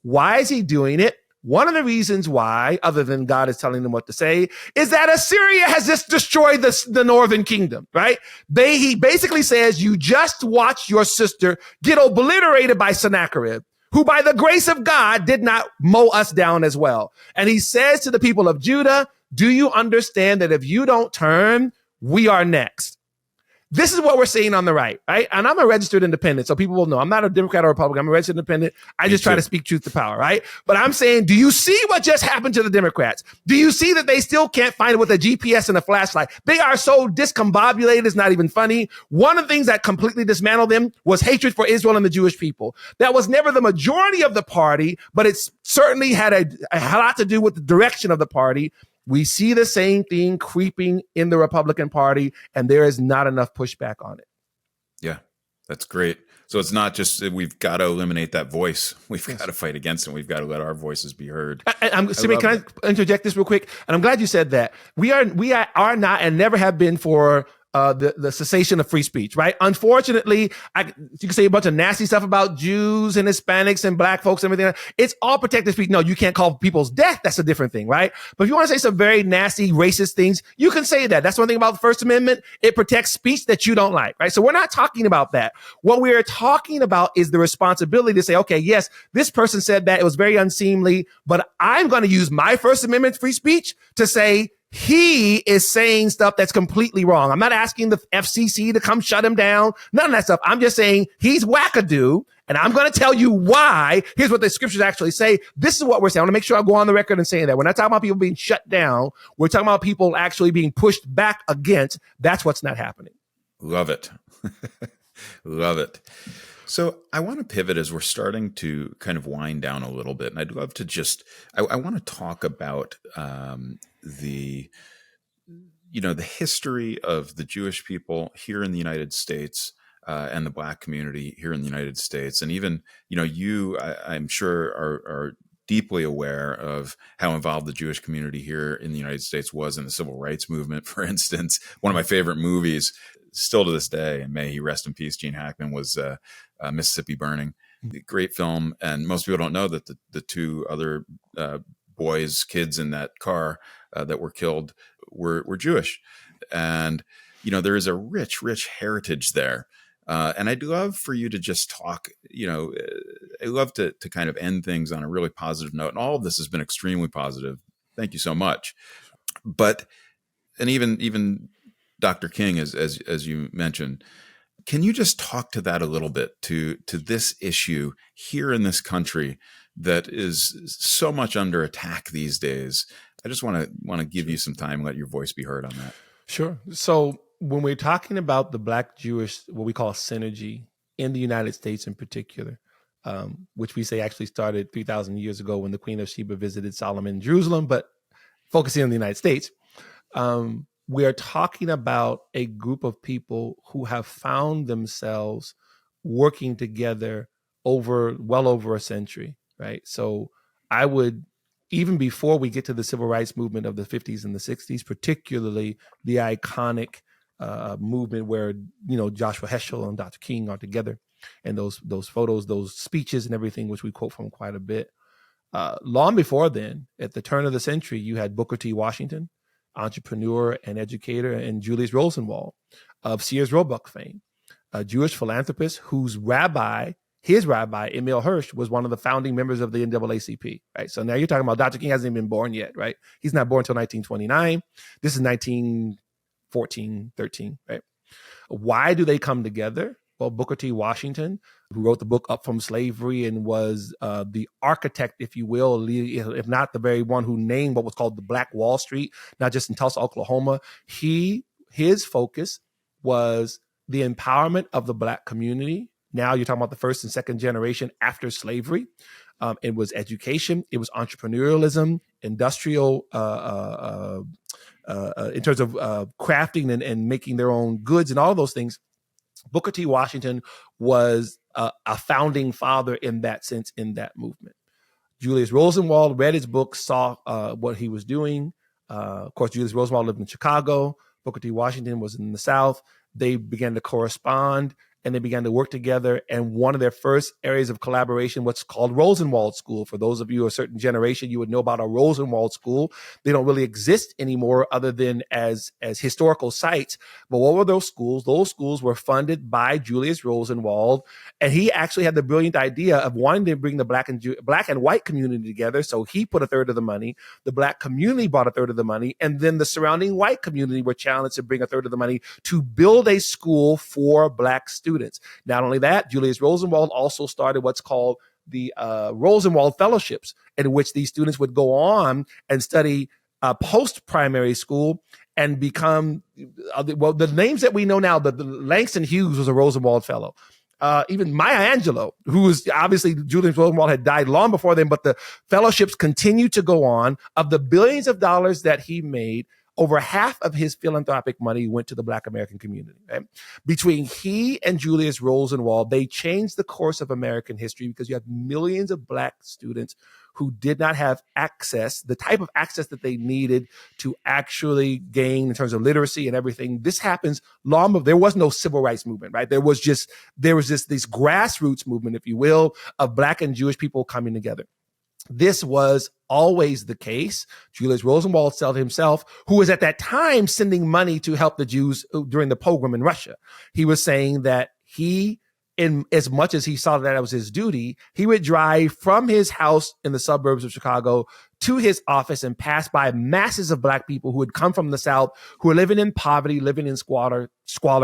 Why is he doing it? One of the reasons why, other than God is telling them what to say, is that Assyria has just destroyed the northern kingdom, right? He basically says, you just watched your sister get obliterated by Sennacherib, who by the grace of God did not mow us down as well. And he says to the people of Judah, do you understand that if you don't turn, we are next? This is what we're seeing on the right? And I'm a registered independent, so people will know I'm not a Democrat or Republican. I'm a registered independent. I just try to speak truth to power, right? But I'm saying, do you see what just happened to the Democrats? Do you see that they still can't find it with a GPS and a flashlight? They are so discombobulated, it's not even funny. One of the things that completely dismantled them was hatred for Israel and the Jewish people. That was never the majority of the party, but it certainly had a lot to do with the direction of the party. We see the same thing creeping in the Republican Party, and there is not enough pushback on it. Yeah, that's great. So it's not just that we've got to eliminate that voice. We've got to fight against it. We've got to let our voices be heard. Simeon, can I interject this real quick? And I'm glad you said that. We are not and never have been for the cessation of free speech, right? Unfortunately, you can say a bunch of nasty stuff about Jews and Hispanics and black folks and everything. It's all protected speech. No, you can't call people's death. That's a different thing, right? But if you want to say some very nasty, racist things, you can say that. That's one thing about the First Amendment. It protects speech that you don't like, right? So we're not talking about that. What we are talking about is the responsibility to say, okay, yes, this person said that. It was very unseemly, but I'm going to use my First Amendment free speech to say, he is saying stuff that's completely wrong. I'm not asking the FCC to come shut him down. None of that stuff. I'm just saying he's wackadoo, and I'm going to tell you why. Here's what the scriptures actually say. This is what we're saying. I want to make sure I go on the record and saying that. We're not talking about people being shut down. We're talking about people actually being pushed back against. That's what's not happening. Love it. Love it. So I want to pivot as we're starting to kind of wind down a little bit. And I'd love to I want to talk about the history of the Jewish people here in the United States and the Black community here in the United States. And even, I'm sure are deeply aware of how involved the Jewish community here in the United States was in the civil rights movement, for instance. One of my favorite movies, still to this day, and may he rest in peace, Gene Hackman, was Mississippi Burning. Great film. And most people don't know that the two other kids in that car that were killed were Jewish. And, there is a rich, rich heritage there. And I'd love for you to just talk, I love to kind of end things on a really positive note. And all of this has been extremely positive. Thank you so much. But, and even Dr. King, as you mentioned, can you just talk to that a little bit, to this issue here in this country that is so much under attack these days? I just want to give you some time, let your voice be heard on that. Sure. So when we're talking about the Black Jewish, what we call synergy in the United States in particular, which we say actually started 3,000 years ago when the Queen of Sheba visited Solomon in Jerusalem, but focusing on the United States, we are talking about a group of people who have found themselves working together well over a century, right? So I would, even before we get to the civil rights movement of the 50s and the 60s, particularly the iconic movement where, Joshua Heschel and Dr. King are together, and those photos, those speeches and everything, which we quote from quite a bit. Long before then, at the turn of the century, you had Booker T. Washington, entrepreneur and educator, and Julius Rosenwald of Sears Roebuck fame, a Jewish philanthropist whose his rabbi, Emil Hirsch, was one of the founding members of the NAACP, right? So now you're talking about Dr. King hasn't even been born yet, right? He's not born until 1929. This is 1914, 13, right? Why do they come together? Well, Booker T. Washington, who wrote the book Up From Slavery and was the architect, if you will, if not the very one who named what was called the Black Wall Street, not just in Tulsa, Oklahoma. His focus was the empowerment of the Black community. Now you're talking about the first and second generation after slavery. It was education. It was entrepreneurialism, industrial in terms of crafting and making their own goods and all of those things. Booker T. Washington was a founding father in that sense, in that movement. Julius Rosenwald read his book, saw what he was doing. Of course, Julius Rosenwald lived in Chicago. Booker T. Washington was in the South. They began to correspond and they began to work together. And one of their first areas of collaboration, what's called Rosenwald School. For those of you of a certain generation, you would know about a Rosenwald School. They don't really exist anymore other than as historical sites. But what were those schools? Those schools were funded by Julius Rosenwald. And he actually had the brilliant idea of wanting to bring the black and white community together. So he put a third of the money. The black community brought a third of the money. And then the surrounding white community were challenged to bring a third of the money to build a school for black students. Not only that, Julius Rosenwald also started what's called the Rosenwald Fellowships, in which these students would go on and study post-primary school and become, the names that we know now, the Langston Hughes was a Rosenwald Fellow. Even Maya Angelou, who was obviously, Julius Rosenwald had died long before then, but the fellowships continue to go on. Of the billions of dollars that he made, over half of his philanthropic money went to the Black American community. Right? Between he and Julius Rosenwald, they changed the course of American history because you have millions of Black students who did not have access, the type of access that they needed to actually gain in terms of literacy and everything. This happens long before. There was no civil rights movement, right? There was this grassroots movement, if you will, of Black and Jewish people coming together. This was always the case. Julius Rosenwald said himself, who was at that time sending money to help the Jews during the pogrom in Russia. He was saying that he, in as much as he saw that was his duty, he would drive from his house in the suburbs of Chicago to his office and pass by masses of Black people who had come from the South, who were living in poverty, living in squalor,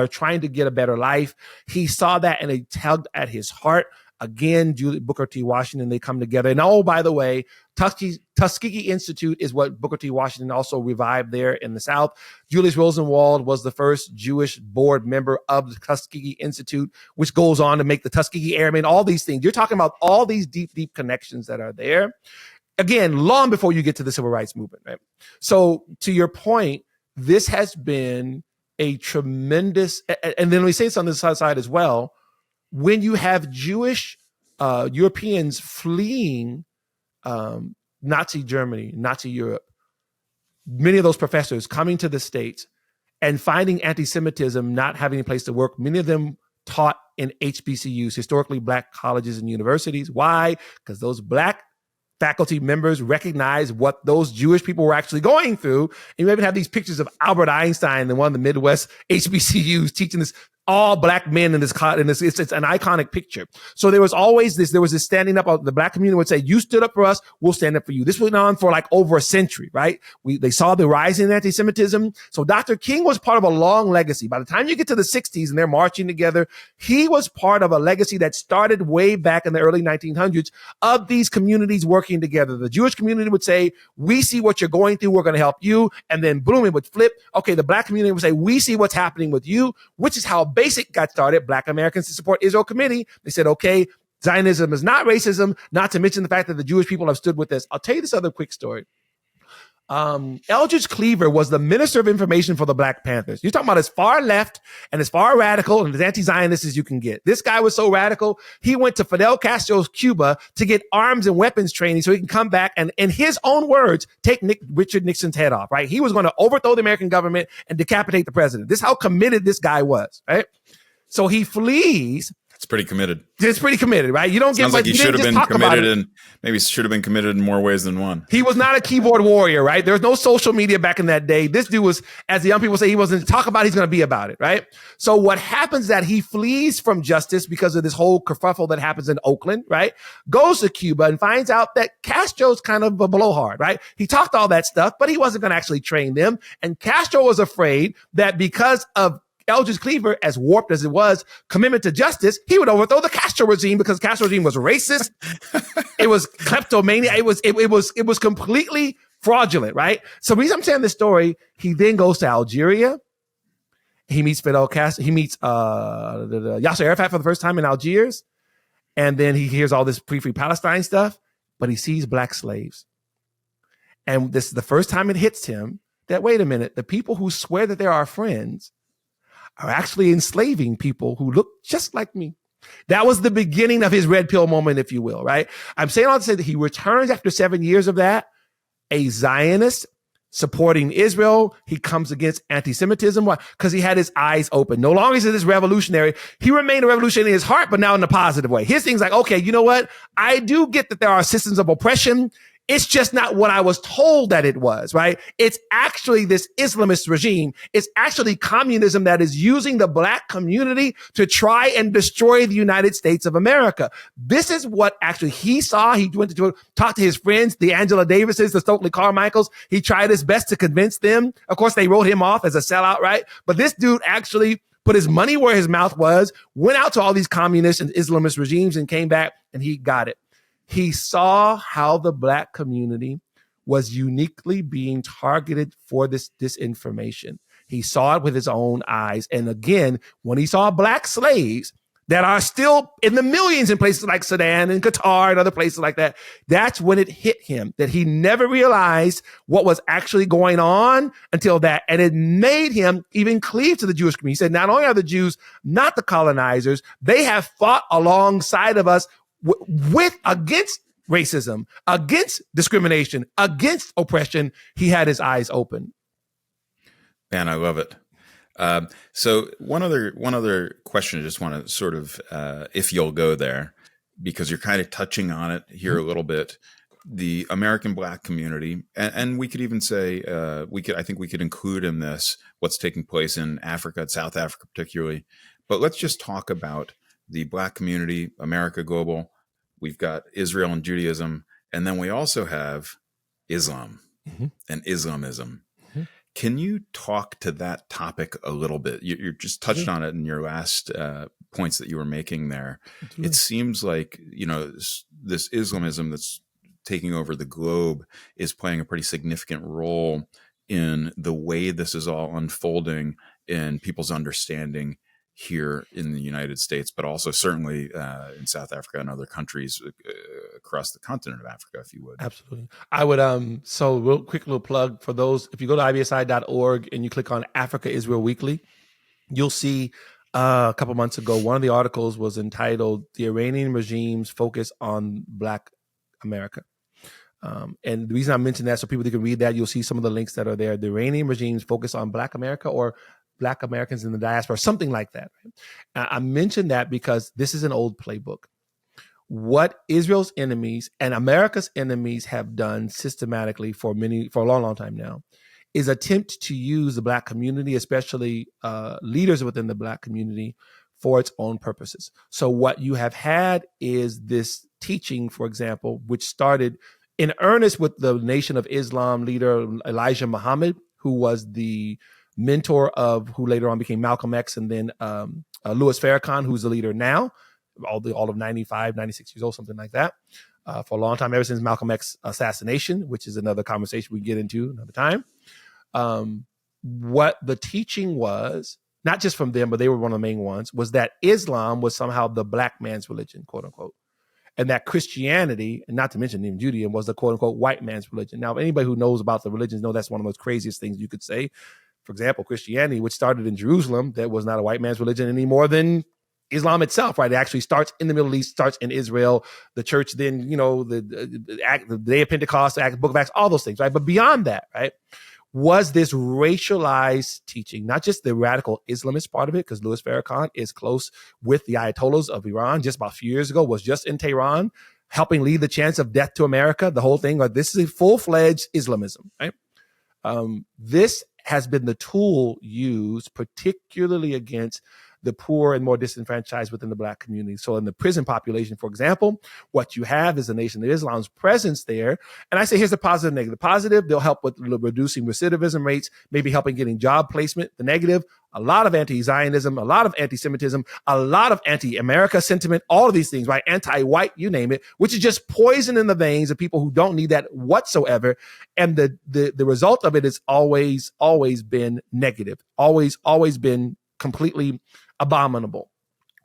trying to get a better life. He saw that and it tugged at his heart. Again, Booker T. Washington, they come together. And oh, by the way, Tuskegee Institute is what Booker T. Washington also revived there in the South. Julius Rosenwald was the first Jewish board member of the Tuskegee Institute, which goes on to make the Tuskegee Airmen, all these things. You're talking about all these deep, deep connections that are there. Again, long before you get to the civil rights movement, right? So to your point, this has been a tremendous, and then we say this on this side as well, when you have Jewish Europeans fleeing Nazi Germany, Nazi Europe, many of those professors coming to the States and finding anti-Semitism not having a place to work, many of them taught in HBCUs, historically Black colleges and universities. Why? Because those Black faculty members recognize what those Jewish people were actually going through. And you even have these pictures of Albert Einstein in one of the Midwest HBCUs teaching this, all Black men in this, it's an iconic picture. So there was this standing up of the Black community would say, you stood up for us, we'll stand up for you. This went on for like over a century, right? They saw the rise in anti-Semitism. So Dr. King was part of a long legacy. By the time you get to the 60s and they're marching together, he was part of a legacy that started way back in the early 1900s of these communities working together. The Jewish community would say, we see what you're going through, we're going to help you. And then boom, it would flip. Okay, the Black community would say, we see what's happening with you, which is how BASIC got started, Black Americans to Support Israel Committee. They said, okay, Zionism is not racism, not to mention the fact that the Jewish people have stood with us. I'll tell you this other quick story. Eldridge Cleaver was the Minister of Information for the Black Panthers. You're talking about as far left and as far radical and as anti-Zionist as you can get. This guy was so radical, he went to Fidel Castro's Cuba to get arms and weapons training so he can come back and, in his own words, take Richard Nixon's head off, right? He was going to overthrow the American government and decapitate the president. This is how committed this guy was, right? So he flees. It's pretty committed. It's pretty committed, right? You don't Sounds like he should have been committed, and maybe should have been committed in more ways than one. He was not a keyboard warrior, right? There was no social media back in that day. This dude was, as the young people say, he wasn't talk about, he's going to be about it, right? So what happens is that he flees from justice because of this whole kerfuffle that happens in Oakland, right? Goes to Cuba and finds out that Castro's kind of a blowhard, right? He talked all that stuff, but he wasn't going to actually train them. And Castro was afraid that because of Eldridge Cleaver, as warped as it was, commitment to justice, he would overthrow the Castro regime because the Castro regime was racist. It was kleptomania. It was completely fraudulent, right? So the reason I'm saying this story, he then goes to Algeria. He meets Fidel Castro. He meets Yasser Arafat for the first time in Algiers. And then he hears all this pre-free Palestine stuff, but he sees Black slaves. And this is the first time it hits him that, wait a minute, the people who swear that they're our friends are actually enslaving people who look just like me. That was the beginning of his red pill moment, if you will, right? I'm saying all to say that he returns after 7 years of that, a Zionist supporting Israel. He comes against anti-Semitism. Why? Because he had his eyes open. No longer is he this revolutionary. He remained a revolutionary in his heart, but now in a positive way. His thing's like, okay, you know what? I do get that there are systems of oppression. It's just not what I was told that it was, right? It's actually this Islamist regime. It's actually communism that is using the black community to try and destroy the United States of America. This is what actually he saw. He went to talk to his friends, the Angela Davises, the Stokely Carmichaels. He tried his best to convince them. Of course, they wrote him off as a sellout, right? But this dude actually put his money where his mouth was, went out to all these communist and Islamist regimes and came back and he got it. He saw how the black community was uniquely being targeted for this disinformation. He saw it with his own eyes. And again, when he saw black slaves that are still in the millions in places like Sudan and Qatar and other places like that, that's when it hit him that he never realized what was actually going on until that. And it made him even cleave to the Jewish community. He said, not only are the Jews not the colonizers, they have fought alongside of us against racism, against discrimination, against oppression. He had his eyes open. Man, I love it. So one other question I just want to sort of, if you'll go there, because you're kind of touching on it here a little bit, the American black community, and we could even say, I think we could include in this what's taking place in Africa, South Africa particularly, but let's just talk about the black community, America Global. We've got Israel and Judaism, and then we also have Islam and Islamism. Can you talk to that topic a little bit? You just touched on it in your last points that you were making there. It seems like, this Islamism that's taking over the globe is playing a pretty significant role in the way this is all unfolding in people's understanding here in the United States, but also certainly in South Africa and other countries across the continent of Africa, if you would. Absolutely. I would, so real quick little plug for those, if you go to IBSI.org and you click on Africa Israel Weekly, you'll see a couple months ago, one of the articles was entitled "The Iranian Regime's Focus on Black America." And the reason I mentioned that, so people that can read that, you'll see some of the links that are there. The Iranian Regime's Focus on Black America, or Black Americans in the diaspora, something like that. I mentioned that because this is an old playbook. What Israel's enemies and America's enemies have done systematically for a long time now is attempt to use the Black community, especially leaders within the Black community, for its own purposes. So what you have had is this teaching, for example, which started in earnest with the Nation of Islam leader Elijah Muhammad, who was the mentor of who later on became Malcolm X, and then Louis Farrakhan, who's the leader now, all of 95, 96 years old, something like that, for a long time, ever since Malcolm X assassination, which is another conversation we can get into another time. What the teaching was, not just from them, but they were one of the main ones, was that Islam was somehow the black man's religion, quote unquote. And that Christianity, and not to mention even Judaism, was the quote unquote white man's religion. Now, anybody who knows about the religions know that's one of the most craziest things you could say. For example, Christianity, which started in Jerusalem, that was not a white man's religion any more than Islam itself, right? It actually starts in the Middle East, starts in Israel. The church then, the Day of Pentecost, the Book of Acts, all those things, right? But beyond that, right, was this racialized teaching, not just the radical Islamist part of it, because Louis Farrakhan is close with the Ayatollahs of Iran. Just about a few years ago, was just in Tehran, helping lead the chants of death to America, the whole thing. Like, this is a full-fledged Islamism, right? This has been the tool used particularly against the poor and more disenfranchised within the Black community. So in the prison population, for example, what you have is the Nation of Islam's presence there. And I say, here's the positive and negative. The positive, they'll help with reducing recidivism rates, maybe helping getting job placement. The negative, a lot of anti-Zionism, a lot of anti-Semitism, a lot of anti-America sentiment, all of these things, right? Anti-white, you name it, which is just poison in the veins of people who don't need that whatsoever. And the result of it has always been negative, always been completely abominable.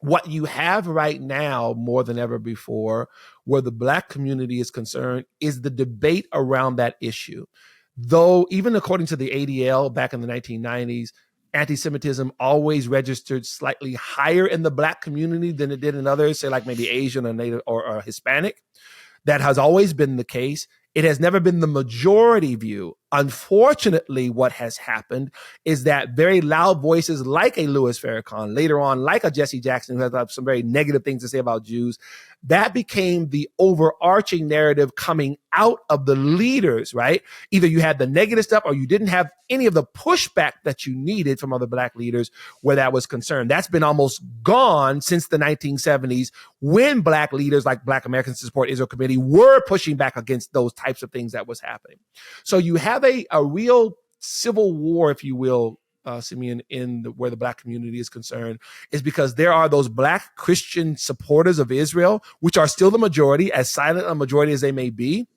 What you have right now, more than ever before, where the Black community is concerned, is the debate around that issue. though even according to the ADL back in the 1990s, anti-Semitism always registered slightly higher in the Black community than it did in others, say like maybe Asian or Native or Hispanic. That has always been the case. It has never been the majority view. Unfortunately, what has happened is that very loud voices like a Louis Farrakhan, later on like a Jesse Jackson, who has some very negative things to say about Jews, that became the overarching narrative coming out of the leaders, right? Either you had the negative stuff or you didn't have any of the pushback that you needed from other Black leaders where that was concerned. That's been almost gone since the 1970s when Black leaders like Black Americans to Support Israel Committee were pushing back against those types of things that was happening. So you have a real civil war, if you will, Simeon, where the Black community is concerned, is because there are those Black Christian supporters of Israel, which are still the majority, as silent a majority as they may be,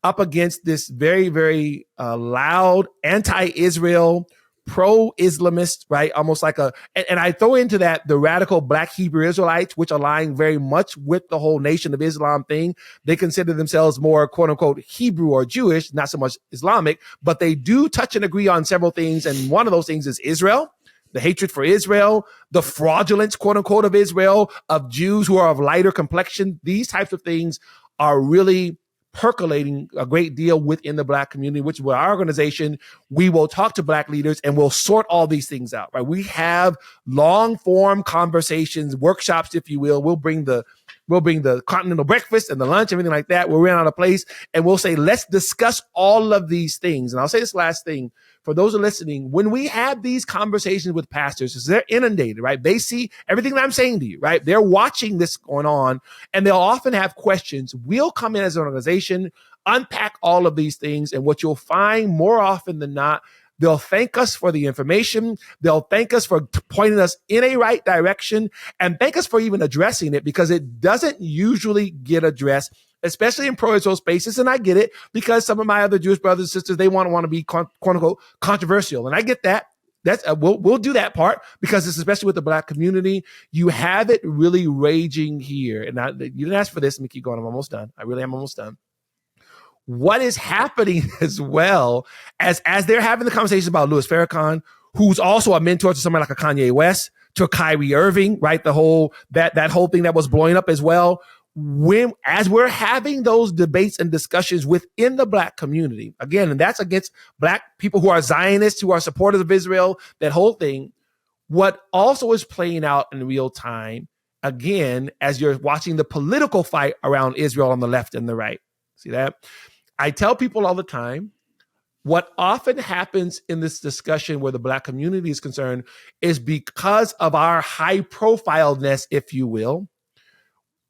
up against this very, very loud anti-Israel, pro-Islamist, right? Almost like and I throw into that the radical Black Hebrew Israelites, which align very much with the whole Nation of Islam thing. They consider themselves more quote unquote Hebrew or Jewish, not so much Islamic, but they do touch and agree on several things. And one of those things is Israel, the hatred for Israel, the fraudulence, quote unquote, of Israel, of Jews who are of lighter complexion. These types of things are really percolating a great deal within the Black community, which with our organization, we will talk to Black leaders and we'll sort all these things out, right? We have long form conversations, workshops, if you will. We'll bring the continental breakfast and the lunch, everything like that. We'll rent out a place and we'll say, let's discuss all of these things. And I'll say this last thing for those who are listening. When we have these conversations with pastors, because they're inundated, right? They see everything that I'm saying to you, right? They're watching this going on and they'll often have questions. We'll come in as an organization, unpack all of these things. And what you'll find more often than not, they'll thank us for the information. They'll thank us for pointing us in a right direction and thank us for even addressing it, because it doesn't usually get addressed, especially in pro-Israel spaces. And I get it, because some of my other Jewish brothers and sisters, they want to be quote unquote controversial. And I get that. That's we'll do that part, because it's especially with the Black community. You have it really raging here. And you didn't ask for this. Let me keep going. I'm almost done. I really am almost done. What is happening as well as they're having the conversation about Louis Farrakhan, who's also a mentor to somebody like a Kanye West, to a Kyrie Irving, right? The whole that whole thing that was blowing up as well. As we're having those debates and discussions within the Black community, again, and that's against Black people who are Zionists, who are supporters of Israel, that whole thing. What also is playing out in real time, again, as you're watching the political fight around Israel on the left and the right. See that? I tell people all the time, what often happens in this discussion where the Black community is concerned is because of our high profileness, if you will.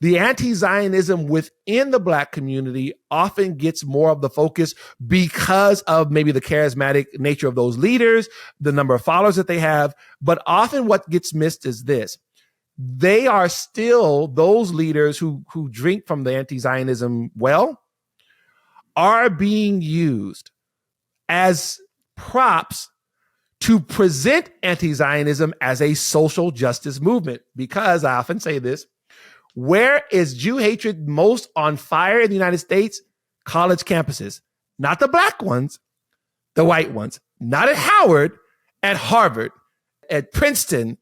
The anti-Zionism within the Black community often gets more of the focus because of maybe the charismatic nature of those leaders, the number of followers that they have. But often what gets missed is this. They are still those leaders who drink from the anti-Zionism well, are being used as props to present anti-Zionism as a social justice movement. Because I often say this, where is Jew hatred most on fire in the United States? College campuses. Not the Black ones, the white ones. Not at Howard, at Harvard, at Princeton,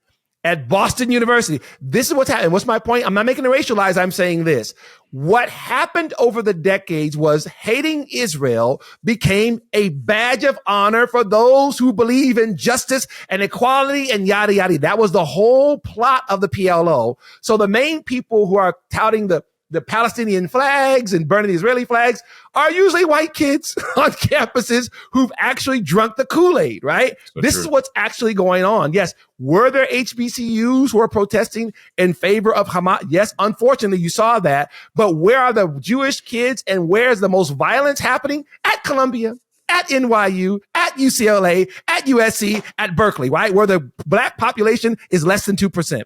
at Boston University. This is what's happening. What's my point? I'm not making it racialized. I'm saying this. What happened over the decades was hating Israel became a badge of honor for those who believe in justice and equality and yada, yada. That was the whole plot of the PLO. So the main people who are touting the Palestinian flags and burning the Israeli flags are usually white kids on campuses who've actually drunk the Kool-Aid, right? So this is what's actually going on. Yes. Were there HBCUs who are protesting in favor of Hamas? Yes. Unfortunately, you saw that. But where are the Jewish kids and where's the most violence happening? At Columbia, at NYU, at UCLA, at USC, at Berkeley, right? Where the Black population is less than 2%.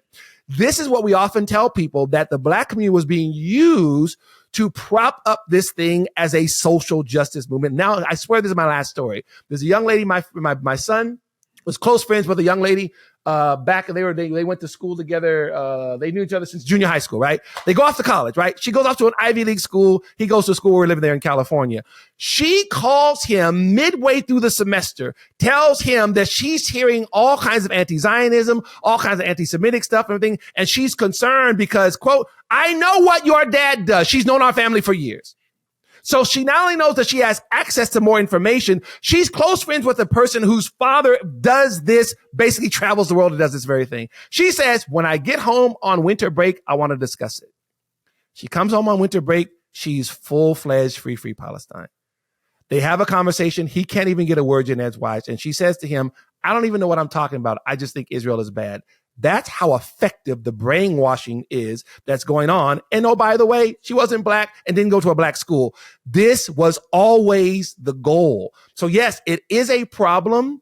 This is what we often tell people, that the Black community was being used to prop up this thing as a social justice movement. Now, I swear this is my last story. There's a young lady, my son was close friends with a young lady back, they went to school together. They knew each other since junior high school, right? They go off to college, right? She goes off to an Ivy League school. He goes to school. We're living there in California. She calls him midway through the semester, tells him that she's hearing all kinds of anti-Zionism, all kinds of anti-Semitic stuff and everything. And she's concerned because, quote, I know what your dad does. She's known our family for years. So she not only knows that she has access to more information, she's close friends with a person whose father does this, basically travels the world and does this very thing. She says, when I get home on winter break, I want to discuss it. She comes home on winter break. She's full-fledged free Palestine. They have a conversation. He can't even get a word in edgewise. And she says to him, I don't even know what I'm talking about. I just think Israel is bad. That's how effective the brainwashing is that's going on. And oh, by the way, she wasn't black and didn't go to a black school. This was always the goal. So yes, it is a problem.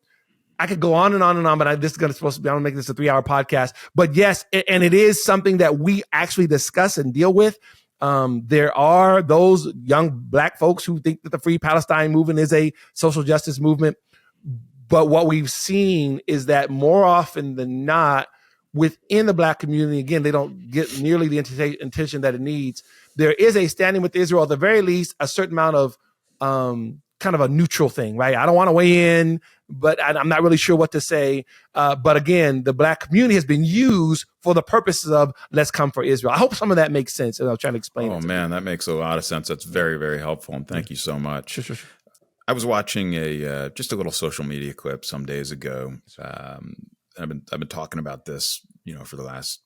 I could go on and on and on, but this is supposed to be, I don't make this a 3-hour podcast, but yes, and it is something that we actually discuss and deal with. There are those young black folks who think that the Free Palestine movement is a social justice movement. But what we've seen is that more often than not, within the black community, again, they don't get nearly the attention that it needs. There is a standing with Israel, at the very least, a certain amount of kind of a neutral thing, right? I don't want to weigh in, but I'm not really sure what to say. But again, the black community has been used for the purposes of let's come for Israel. I hope some of that makes sense, and I'll try to explain it. Oh, man, that makes a lot of sense. That's very, very helpful, and thank you so much. Sure. I was watching just a little social media clip some days ago. I've been talking about this, for the last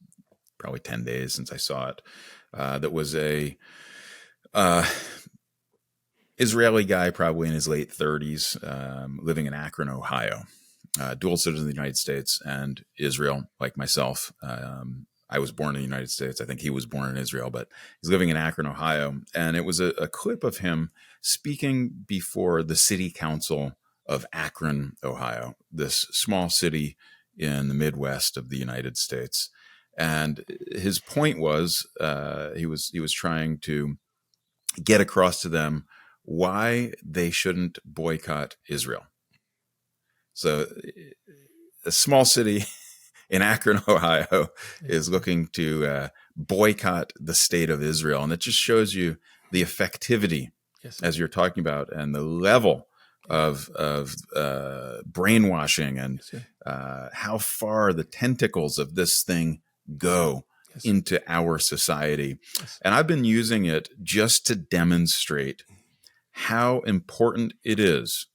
probably 10 days since I saw it. That was a Israeli guy, probably in his late 30s, living in Akron, Ohio, dual citizen of the United States and Israel, like myself. I was born in the United States. I think he was born in Israel, but he's living in Akron, Ohio. And it was a clip of him speaking before the city council of Akron, Ohio, this small city in the Midwest of the United States. And his point was, he was trying to get across to them why they shouldn't boycott Israel. So a small city in Akron, Ohio is looking to boycott the state of Israel. And it just shows you the effectivity, as you're talking about, and the level of brainwashing and how far the tentacles of this thing go into our society. And I've been using it just to demonstrate how important it is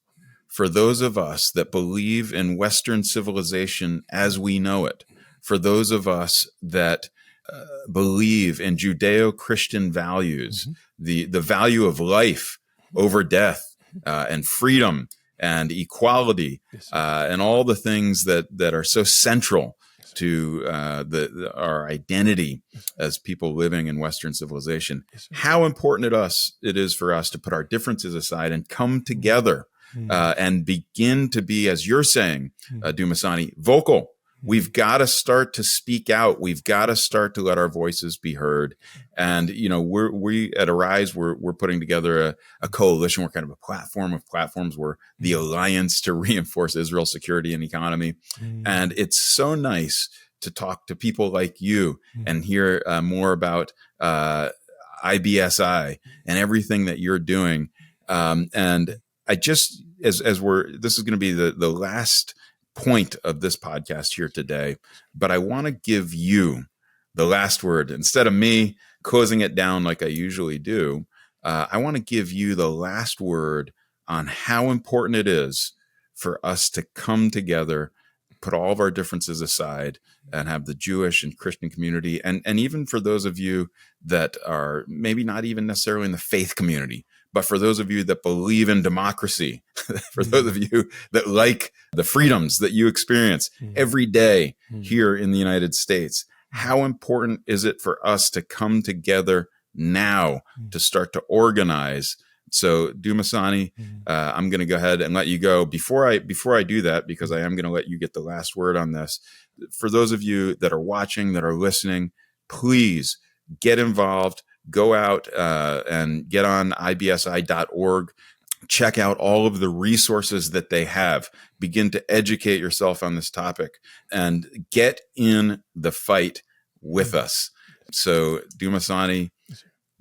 for those of us that believe in Western civilization as we know it, for those of us that believe in Judeo-Christian values, the value of life over death, and freedom and equality, and all the things that are so central to our identity as people living in Western civilization. How important it is for us to put our differences aside and come together and begin to be, as you're saying, Dumisani, vocal. We've got to start to speak out. We've got to start to let our voices be heard. And, we at Arise, we're putting together a coalition. We're kind of a platform of platforms. We're the Alliance to Reinforce Israel's Security and Economy. And it's so nice to talk to people like you and hear more about IBSI and everything that you're doing. And I just, this is going to be the last point of this podcast here today, but I want to give you the last word. Instead of me closing it down like I usually do, I want to give you the last word on how important it is for us to come together, put all of our differences aside, and have the Jewish and Christian community, and even for those of you that are maybe not even necessarily in the faith community, but for those of you that believe in democracy, for those of you that like the freedoms that you experience every day here in the United States, how important is it for us to come together now to start to organize? So Dumisani, I'm going to go ahead and let you go. Before I do that, because I am going to let you get the last word on this, for those of you that are watching, that are listening, please get involved. Go out and get on IBSI.org check out all of the resources that they have. Begin to educate yourself on this topic and get in the fight with us. So, Dumisani,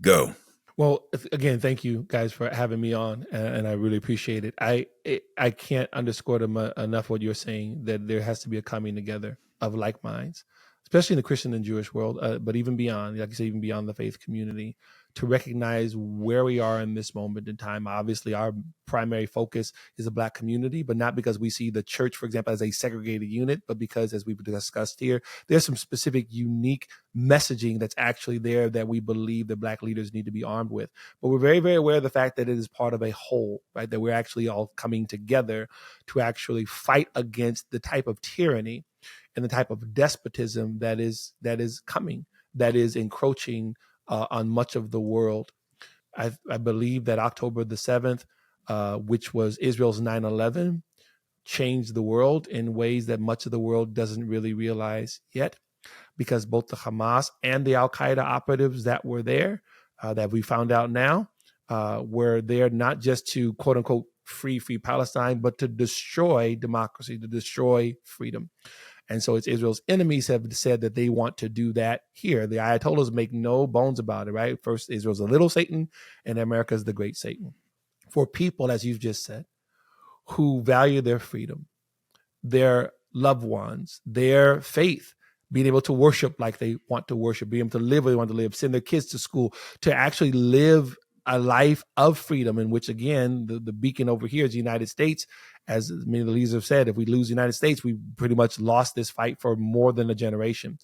go. Well, again, thank you guys for having me on, and I really appreciate it. I can't underscore enough what you're saying, that there has to be a coming together of like minds, especially in the Christian and Jewish world, but even beyond, like you say, even beyond the faith community, to recognize where we are in this moment in time. Obviously, our primary focus is the Black community, but not because we see the church, for example, as a segregated unit, but because, as we've discussed here, there's some specific unique messaging that's actually there that we believe that Black leaders need to be armed with. But we're very, very aware of the fact that it is part of a whole, right? That we're actually all coming together to actually fight against the type of tyranny and the type of despotism that is coming, that is encroaching on much of the world. I believe that October the 7th, which was Israel's 9/11, changed the world in ways that much of the world doesn't really realize yet, because both the Hamas and the Al-Qaeda operatives that were there, that we found out now, were there not just to, quote unquote, free Palestine, but to destroy democracy, to destroy freedom. And so it's Israel's enemies have said that they want to do that here. The Ayatollahs make no bones about it, right? First, Israel's a little Satan, and America's the great Satan. For people, as you've just said, who value their freedom, their loved ones, their faith, being able to worship like they want to worship, being able to live where they want to live, send their kids to school, to actually live a life of freedom, in which, again, the beacon over here is the United States. As many of the leaders have said, if we lose the United States, we pretty much lost this fight for more than a generation.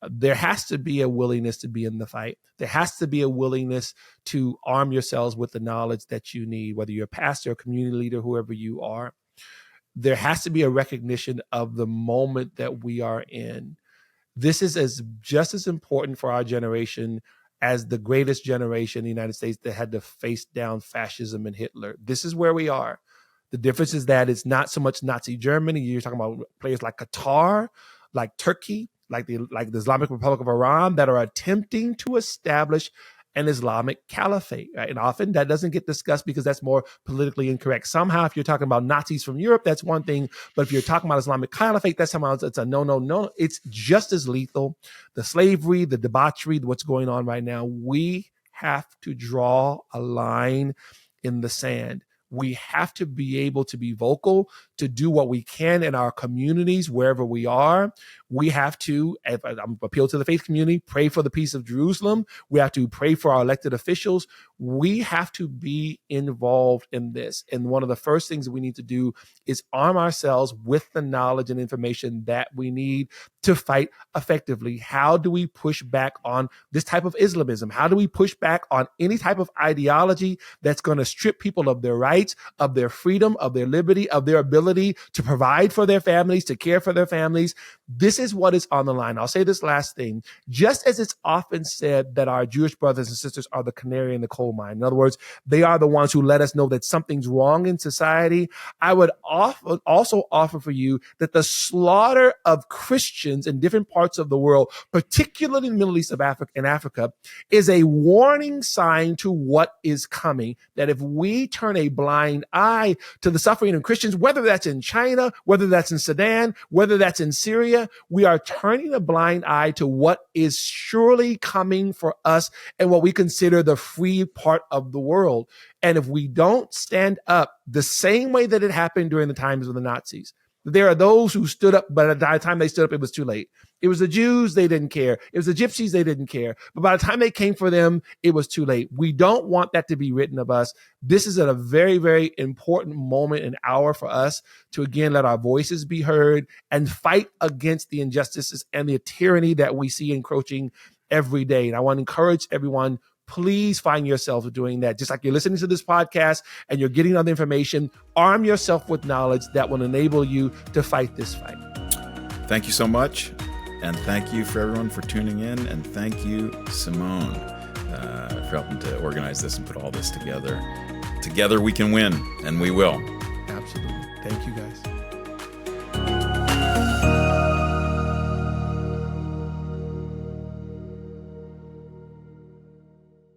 There has to be a willingness to be in the fight. There has to be a willingness to arm yourselves with the knowledge that you need, whether you're a pastor, a community leader, whoever you are. There has to be a recognition of the moment that we are in. This is just as important for our generation as the greatest generation in the United States that had to face down fascism and Hitler. This is where we are. The difference is that it's not so much Nazi Germany. You're talking about players like Qatar, like Turkey, like the Islamic Republic of Iran, that are attempting to establish an Islamic caliphate, right? And often that doesn't get discussed because that's more politically incorrect. Somehow, if you're talking about Nazis from Europe, that's one thing. But if you're talking about Islamic caliphate, that's somehow it's a no. It's just as lethal. The slavery, the debauchery, what's going on right now, we have to draw a line in the sand. We have to be able to be vocal, to do what we can in our communities, wherever we are. We have to, if I'm appeal to the faith community, pray for the peace of Jerusalem. We have to pray for our elected officials. We have to be involved in this. And one of the first things that we need to do is arm ourselves with the knowledge and information that we need to fight effectively. How do we push back on this type of Islamism? How do we push back on any type of ideology that's going to strip people of their rights, of their freedom, of their liberty, of their ability to provide for their families, to care for their families? This is what is on the line. I'll say this last thing. Just as it's often said that our Jewish brothers and sisters are the canary in the coal mine, in other words, they are the ones who let us know that something's wrong in society, I would also offer for you that the slaughter of Christians in different parts of the world, particularly in the Middle East of Africa, is a warning sign to what is coming. That if we turn a blind eye to the suffering of Christians, whether that's in China, whether that's in Sudan, whether that's in Syria, we are turning a blind eye to what is surely coming for us and what we consider the free part of the world. And if we don't stand up the same way that it happened during the times of the Nazis, there are those who stood up, but by the time they stood up, it was too late. It was the Jews, they didn't care. It was the Gypsies, they didn't care. But by the time they came for them, it was too late. We don't want that to be written of us. This is a very, very important moment and hour for us to, again, let our voices be heard and fight against the injustices and the tyranny that we see encroaching every day. And I want to encourage everyone, please find yourself doing that. Just like you're listening to this podcast and you're getting other information, arm yourself with knowledge that will enable you to fight this fight. Thank you so much. And thank you for everyone for tuning in. And thank you, Simone, for helping to organize this and put all this together. Together we can win, and we will. Absolutely. Thank you, guys.